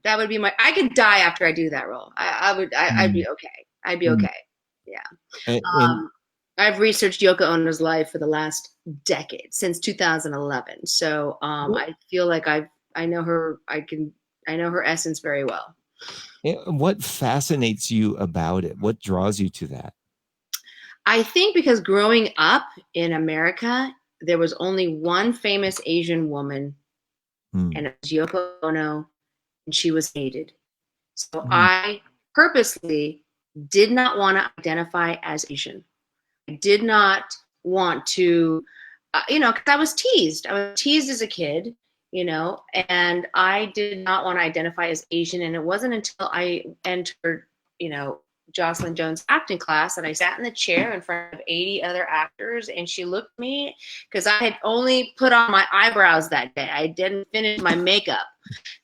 I could die after I do that role. I'd Mm, be okay. I'd be mm. okay. Yeah. And Um, I've researched Yoko Ono's life for the last decade, since 2011. So I feel like I know her. I know her essence very well. what fascinates you about it? What draws you to that? I think because growing up in America, there was only one famous Asian woman, Mm, and it was Yoko Ono, and she was hated. So mm, I purposely did not want to identify as Asian. I did not want to, because I was teased. I was teased as a kid, and I did not want to identify as Asian. And it wasn't until I entered, you know, Jocelyn Jones' acting class, and I sat in the chair in front of 80 other actors, and she looked at me because I had only put on my eyebrows that day. I didn't finish my makeup.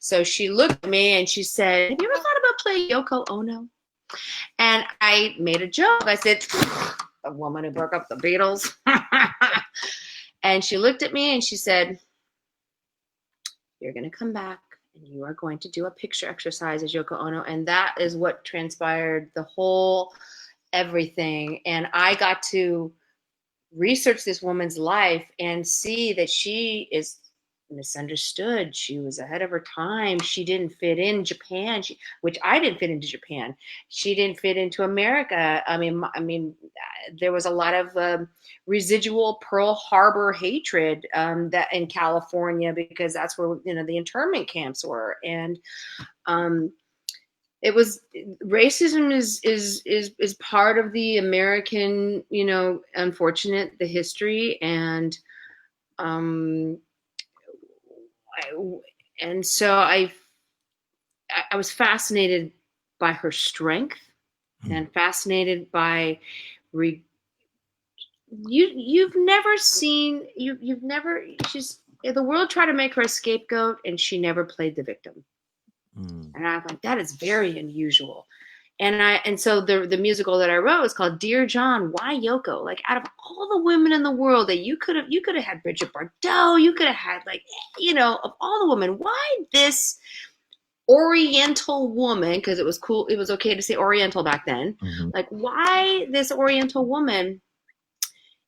So she looked at me and she said, "Have you ever thought about playing Yoko Ono?" And I made a joke. I said, "The woman who broke up the Beatles." And she looked at me and she said, "You're going to come back and you are going to do a picture exercise as Yoko Ono." And that is what transpired, the whole everything. And I got to research this woman's life and see that she is misunderstood. She was ahead of her time. She didn't fit in Japan, which I didn't fit into Japan. She didn't fit into America. I mean, there was a lot of residual Pearl Harbor hatred that in California, because that's where the internment camps were, and um, it was racism is part of the American, unfortunate the history, and um, I, and so I was fascinated by her strength, mm, and fascinated by re, you've never seen you've never she's the world tried to make her a scapegoat, and she never played the victim. mm. And I'm like, that is very unusual. And so the musical that I wrote was called Dear John, Why Yoko? Like, out of all the women in the world that you could have had Bridget Bardot, you could have had, like, of all the women, why this Oriental woman? Because it was cool, it was okay to say Oriental back then. Mhm. Like, why this Oriental woman?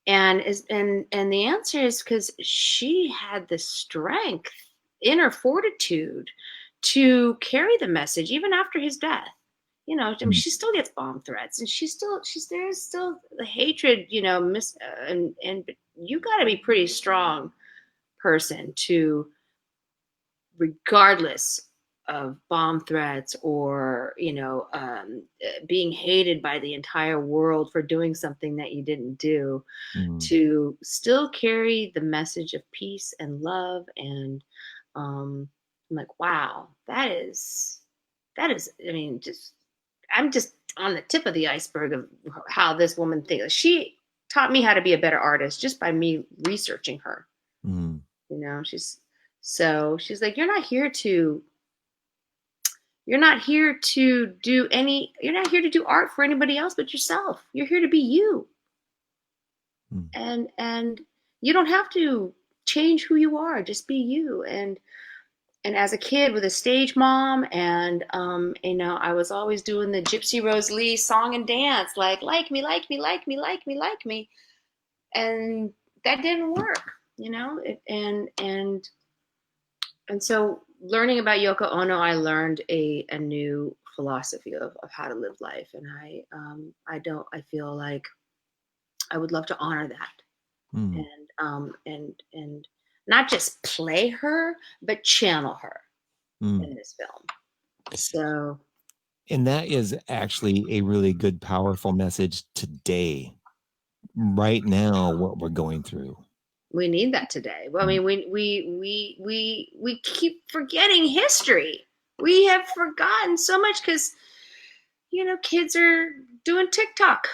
And the answer is because she had the strength, inner fortitude, to carry the message even after his death. I mean, Mm, she still gets bomb threats, and there's still the hatred, but you got to be pretty strong person to, regardless of bomb threats, or being hated by the entire world for doing something that you didn't do, mm. to still carry the message of peace and love. And I'm like, wow, that is, I mean, I'm just on the tip of the iceberg of how this woman thinks. She taught me how to be a better artist just by me researching her. Mm, She's like, you're not here to do art for anybody else but yourself. You're here to be you. mm, And you don't have to change who you are, just be you. And as a kid with a stage mom, and I was always doing the Gypsy Rose Lee song and dance, like me, like me, like me, like me, like me. And that didn't work, and so, learning about Yoko Ono, I learned a new philosophy of how to live life. And I feel like I would love to honor that, mm. and not just play her, but channel her Mm. in this film. So And that is actually a really good, powerful message today, right now, what we're going through. we need that today. Well, I Mm. mean, we keep forgetting history. We have forgotten so much because kids are doing TikTok.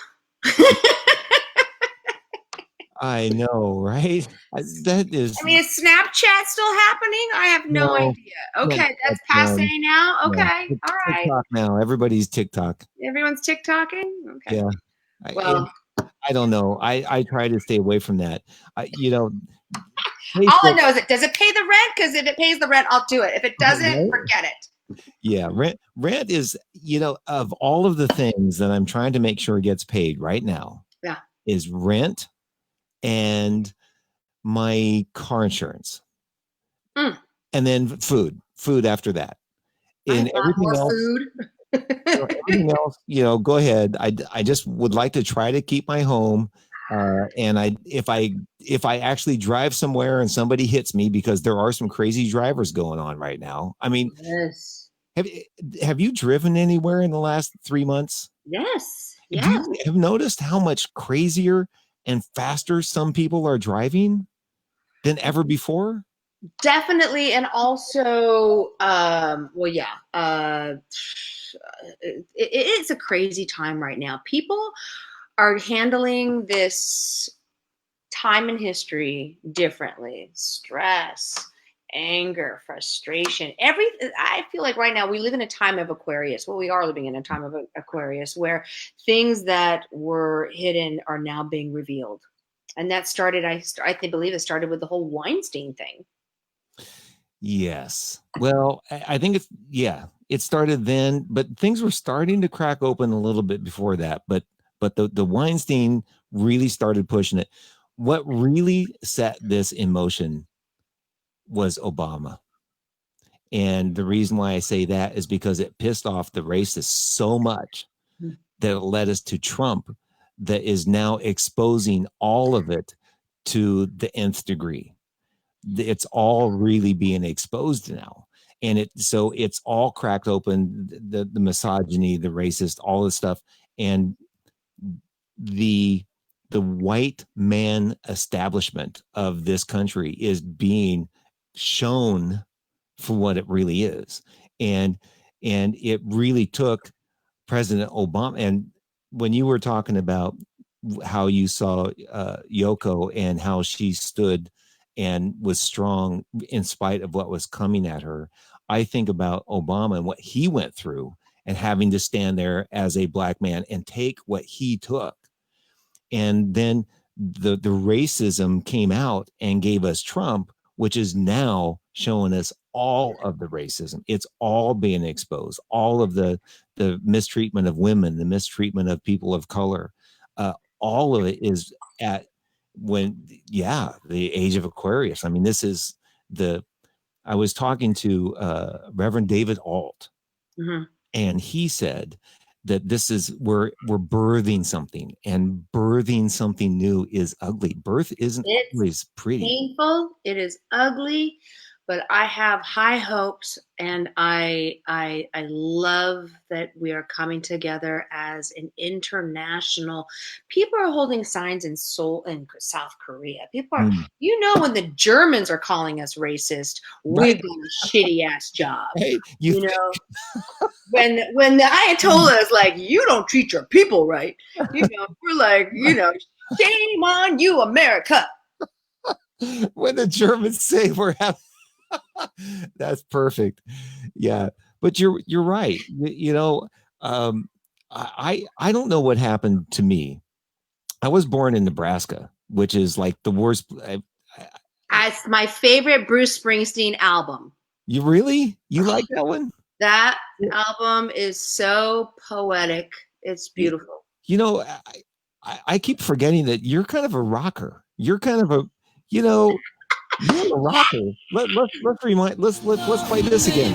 I know, right? That is I mean, is Snapchat still happening? I have no no, idea. no, Okay, that's that's passe done. now. No, Okay, all right. TikTok now. Everybody's TikTok. Everyone's TikToking. Okay. Yeah. Well, I don't know. I try to stay away from that. all I Facebook, know is it does it pay the rent? Because if it pays the rent, I'll do it. If it doesn't, right? forget it. Yeah, rent is, of all of the things that I'm trying to make sure gets paid right now Yeah. is rent and my car insurance. Mm, And then food after that. I In want more food. everything else, go ahead. I just would like to try to keep my home. And if I actually drive somewhere and somebody hits me, because there are some crazy drivers going on right now. I mean, Yes. have have you driven anywhere in the last 3 months? Yes. Do Yes. you have noticed how much crazier and faster some people are driving than ever before? Definitely, and also, well, yeah, it is a crazy time right now. People are handling this time in history differently. Stress, anger, frustration. I feel like right now we live in a time of Aquarius. Well, we are living in a time of Aquarius where things that were hidden are now being revealed. And that started, believe it started with the whole Weinstein thing. Yes. Well, I think it started then, but things were starting to crack open a little bit before that. But the Weinstein really started pushing it. What really set this in motion was Obama. And the reason why I say that is because it pissed off the racists so much that it led us to Trump, that is now exposing all of it to the nth degree. It's all really being exposed now, and it's all cracked open, the misogyny, the racist, all this stuff. And the white man establishment of this country is being shown for what it really is. And it really took President Obama. And when you were talking about how you saw Yoko and how she stood and was strong in spite of what was coming at her, I think about Obama and what he went through, and having to stand there as a black man and take what he took. And then the racism came out and gave us Trump, which is now showing us all of the racism. It's all being exposed. All of the mistreatment of women, the mistreatment of people of color, all of it is at the age of Aquarius. I mean, this is the. I was talking to Reverend David Alt, Mm-hmm. and he said that this is we're birthing something, and birthing something new is ugly. Birth isn't It's always pretty. painful. It is ugly, but I have high hopes, and I love that we are coming together as an international. People are holding signs in Seoul in South Korea. People are, Mm. when the Germans are calling us racist, Right, we've done a shitty ass job. right. You You think, know, when the Ayatollah is like, you don't treat your people right, we're like, shame on you, America. when the Germans say we're having, that's perfect. Yeah, but you're right. Um, I don't know what happened to me. I was born in Nebraska, which is like the worst. It's my favorite Bruce Springsteen album. You like that one? That album is so poetic. It's You, beautiful. you know, I keep forgetting that you're kind of a rocker. You're kind of a, you know, you're a rocker. Let's remind. Let's play this again.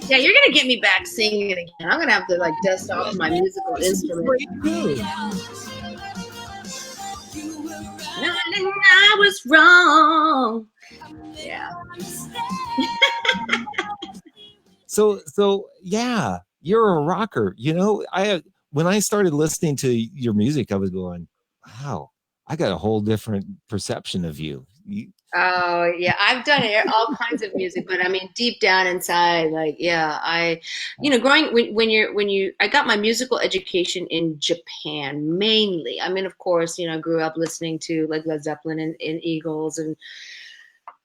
Yeah, you're gonna get me back singing again. I'm gonna have to like dust off my musical instrument. I was wrong. Yeah. So yeah, you're a rocker. When I started listening to your music, I was going, wow, I got a whole different perception of you. Oh yeah, I've done it, all kinds of music, but I mean, deep down inside, like, yeah, growing I got my musical education in Japan mainly. I mean, of course, I grew up listening to like Led Zeppelin and Eagles and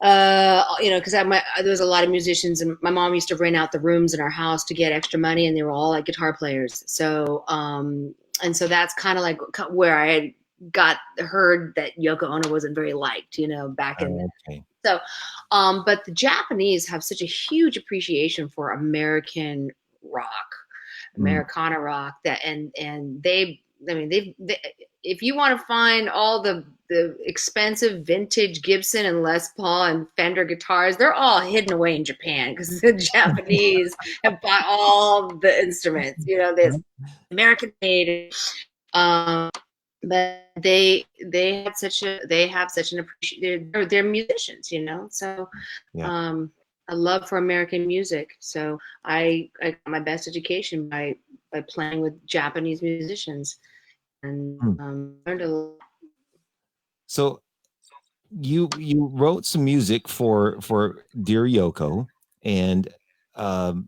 because there was a lot of musicians, and my mom used to rent out the rooms in our house to get extra money, and they were all like guitar players. So, and so that's kind of like where I had got heard that Yoko Ono wasn't very liked, back in the Okay. so, but the Japanese have such a huge appreciation for American rock, Mm. Americana rock, and they if you want to find all the expensive vintage Gibson and Les Paul and Fender guitars, they're all hidden away in Japan because the Japanese have bought all the instruments. This American made. But they have such an appreciation. They're musicians, So, Yeah. a love for American music. So I got my best education by playing with Japanese musicians, and Mm. learned a lot. So you wrote some music for Dear Yoko, and um,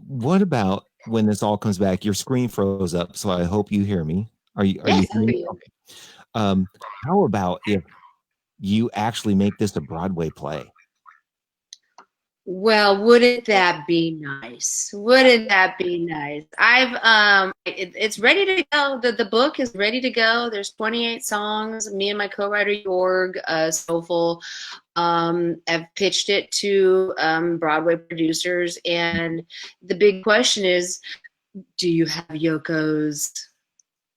what about when this all comes back? Your screen froze up, so I hope you hear me. Are you Yes, I hearing hear me? you. Okay. How about if you actually make this a Broadway play? Well, wouldn't that be nice? Wouldn't that be nice? It's ready to go. The book is ready to go. There's 28 songs. Me and my co-writer Jorg Stoffel have pitched it to Broadway producers, and the big question is, do you have Yoko's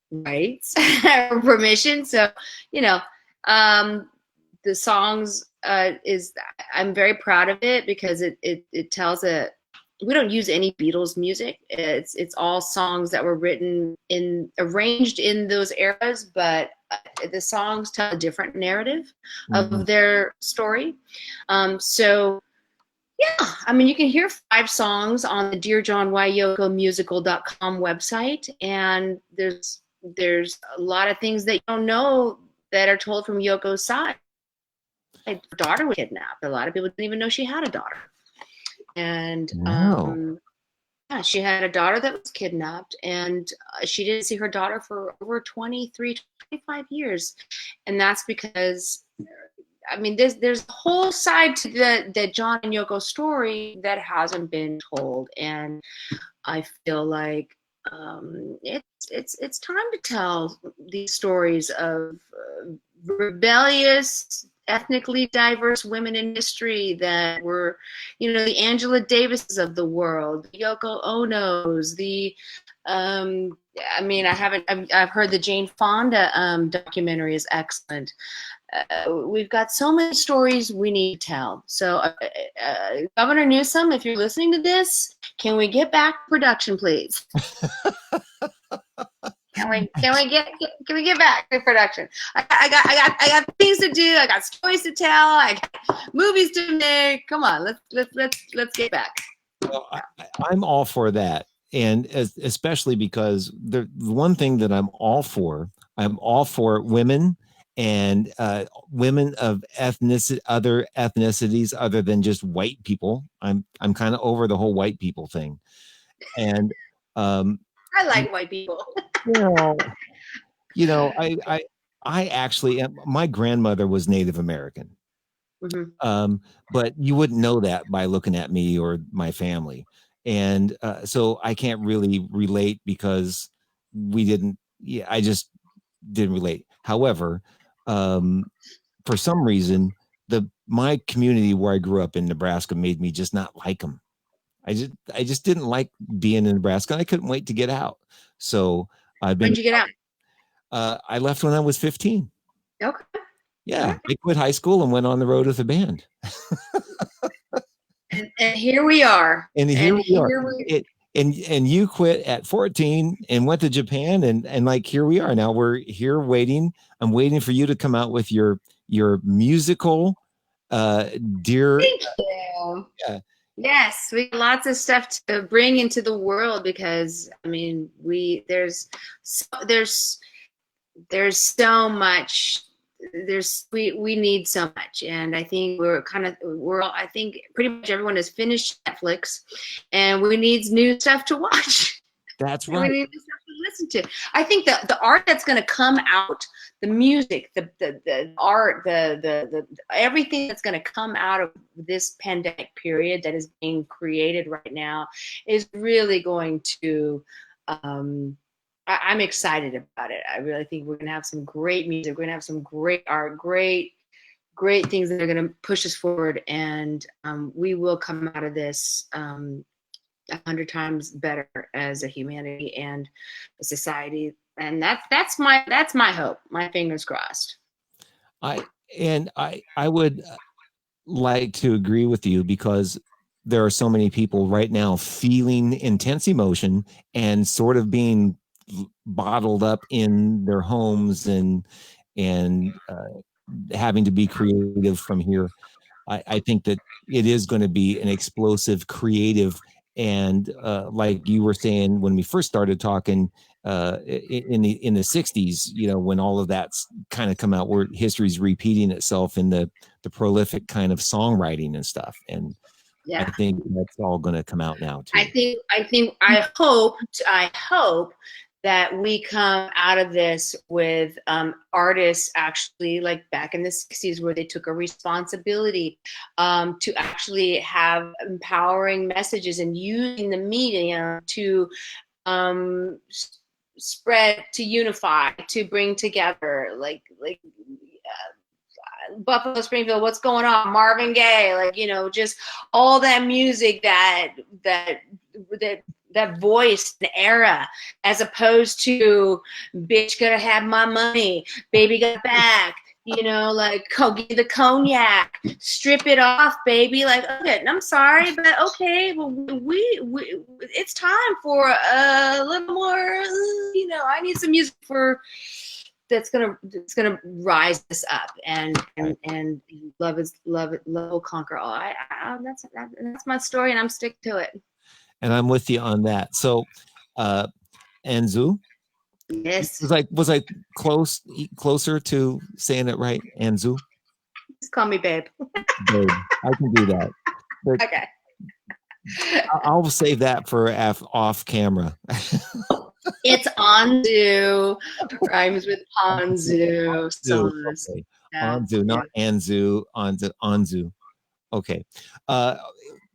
rights or permission? So, you know, um, the songs is I'm very proud of it because it tells a we don't use any Beatles music. It's all songs that were written in arranged in those eras, but the songs tell a different narrative Mhm. of their story. So yeah, I mean, you can hear 5 songs on the DearJohnYokoMusical.com website, and there's a lot of things that you don't know that are told from Yoko's side. Her daughter was kidnapped. A lot of people didn't even know she had a daughter, and No. yeah, she had a daughter that was kidnapped, and she didn't see her daughter for over 23, 25 years, and that's because I mean, there's a whole side to the John and Yoko story that hasn't been told, and I feel like it's time to tell these stories of rebellious, ethnically diverse women in history that were, the Angela Davises of the world, the Yoko Onos, the I mean, I've heard the Jane Fonda documentary is excellent. We've got so many stories we need to tell. So, Governor Newsom, if you're listening to this, can we get back production, please? Can we get back to production? I got things to do. I got stories to tell. I got movies to make. Come on, let's get back. Well, I'm all for that, and especially because the one thing that I'm all for women and women of other ethnicities other than just white people. I'm kind of over the whole white people thing, and um, I like white people. well, I actually my grandmother was Native American. Mm-hmm. But you wouldn't know that by looking at me or my family. And so I can't really relate because I just didn't relate. However, for some reason, my community where I grew up in Nebraska made me just not like them. I just didn't like being in Nebraska. And I couldn't wait to get out. So I've When been, did you get out? I left when I was 15. Okay. Yeah. I quit high school and went on the road with a band. And here we are. And here And we are. here we And you quit at 14 and went to Japan, and like here we are now. We're here waiting. I'm waiting for you to come out with your musical dear. Thank you. Yeah. Yes, we got lots of stuff to bring into the world because I mean, there's there's so much. We need so much, and I think I think pretty much everyone has finished Netflix, and we need new stuff to watch. That's And we right. need new stuff to listen to. I think that the art that's going to come out, the music, the art, the everything that's going to come out of this pandemic period that is being created right now is really going to. I'm excited about it. I really think we're going to have some great music. We're going to have some great art, great things that are going to push us forward, and we will come out of this 100 times better as a humanity and a society. And that's my hope. My fingers crossed. I would like to agree with you, because there are so many people right now feeling intense emotion and sort of being bottled up in their homes and having to be creative from here. I think that it is going to be an explosive, creative, and like you were saying when we first started talking in the 60s, you know, when all of that's kind of come out, where history's repeating itself in the prolific kind of songwriting and stuff. And I Yeah. think that's all going to come out now too. I hope that we come out of this with artists actually like back in the 60s, where they took a responsibility to actually have empowering messages and using the media to spread, to unify, to bring together, like Buffalo Springfield, what's going on, Marvin Gaye, like, you know, just all that music that voice and era, as opposed to bitch gotta have my money, baby got back, you know, like give the cognac, strip it off, baby. Like, okay, I'm sorry, but okay, well, we it's time for a little more, you know, I need some music for that's gonna rise us up, and love will conquer all. That's my story, and I'm sticking to it. And I'm with you on that. So, Anzu, Yes, was I closer to saying it right? Anzu, just call me babe. babe, I can do that. But Okay. I'll save that for off camera. It's Anzu, rhymes with Anzu. So Okay. Anzu, not Anzu. Anzu. Okay.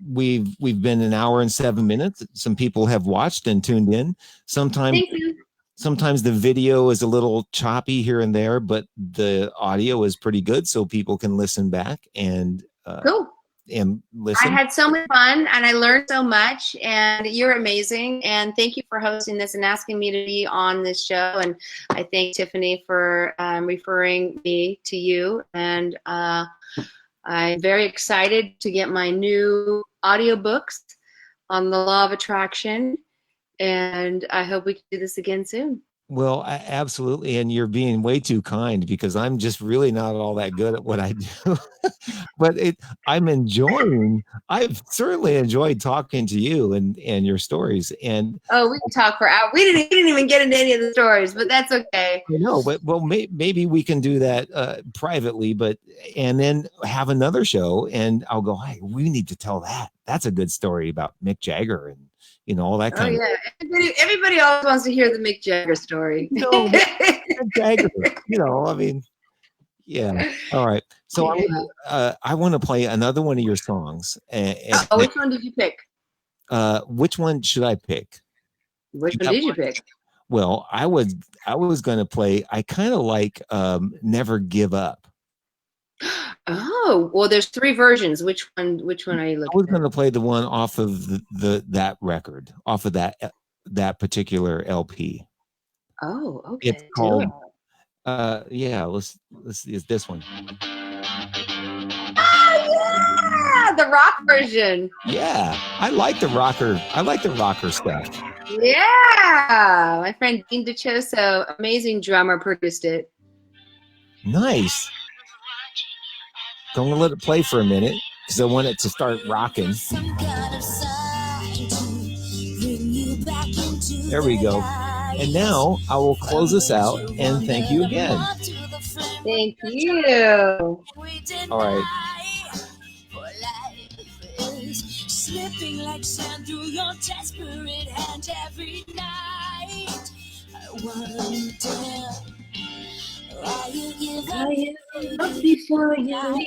We've been an hour and 7 minutes. Some people have watched and tuned in. Thank you. Sometimes the video is a little choppy here and there, but the audio is pretty good, so people can listen back and Cool. And listen. I had so much fun, and I learned so much, and you're amazing. And thank you for hosting this and asking me to be on this show. And I thank Tiffany for referring me to you. And I'm very excited to get my new audiobooks on the law of attraction. And I hope we can do this again soon. Well, absolutely. And you're being way too kind, because I'm just really not all that good at what I do. But I've certainly enjoyed talking to you and your stories. And we can talk for hours. We didn't even get into any of the stories, but that's okay. No, but maybe we can do that privately, and then have another show, and I'll go, hey, we need to tell that. That's a good story about Mick Jagger and, you know, all that kind of. Everybody always wants to hear the Mick Jagger story. No, Mick Jagger, you know, I mean, yeah. All right. So I want to play another one of your songs. Which one did you pick? Which one should I pick? Which one did you pick? Well, I was going to play. I kind of like "Never Give Up." Oh, well, there's 3 versions. Which one are you looking? I was going to play the one off of that record, off of that particular LP. Oh, okay. It's called. Let's is this one. Oh yeah, the rock version. Yeah, I like the rocker. I like the rocker stuff. Yeah, my friend Dean DiCioso, amazing drummer, produced it. Nice. So I'm gonna let it play for a minute because I want it to start rocking. There we go. And now I will close this out and thank you again. Thank you. All right. Slipping like sand through your desperate hand every night. I wonder why you give Up before you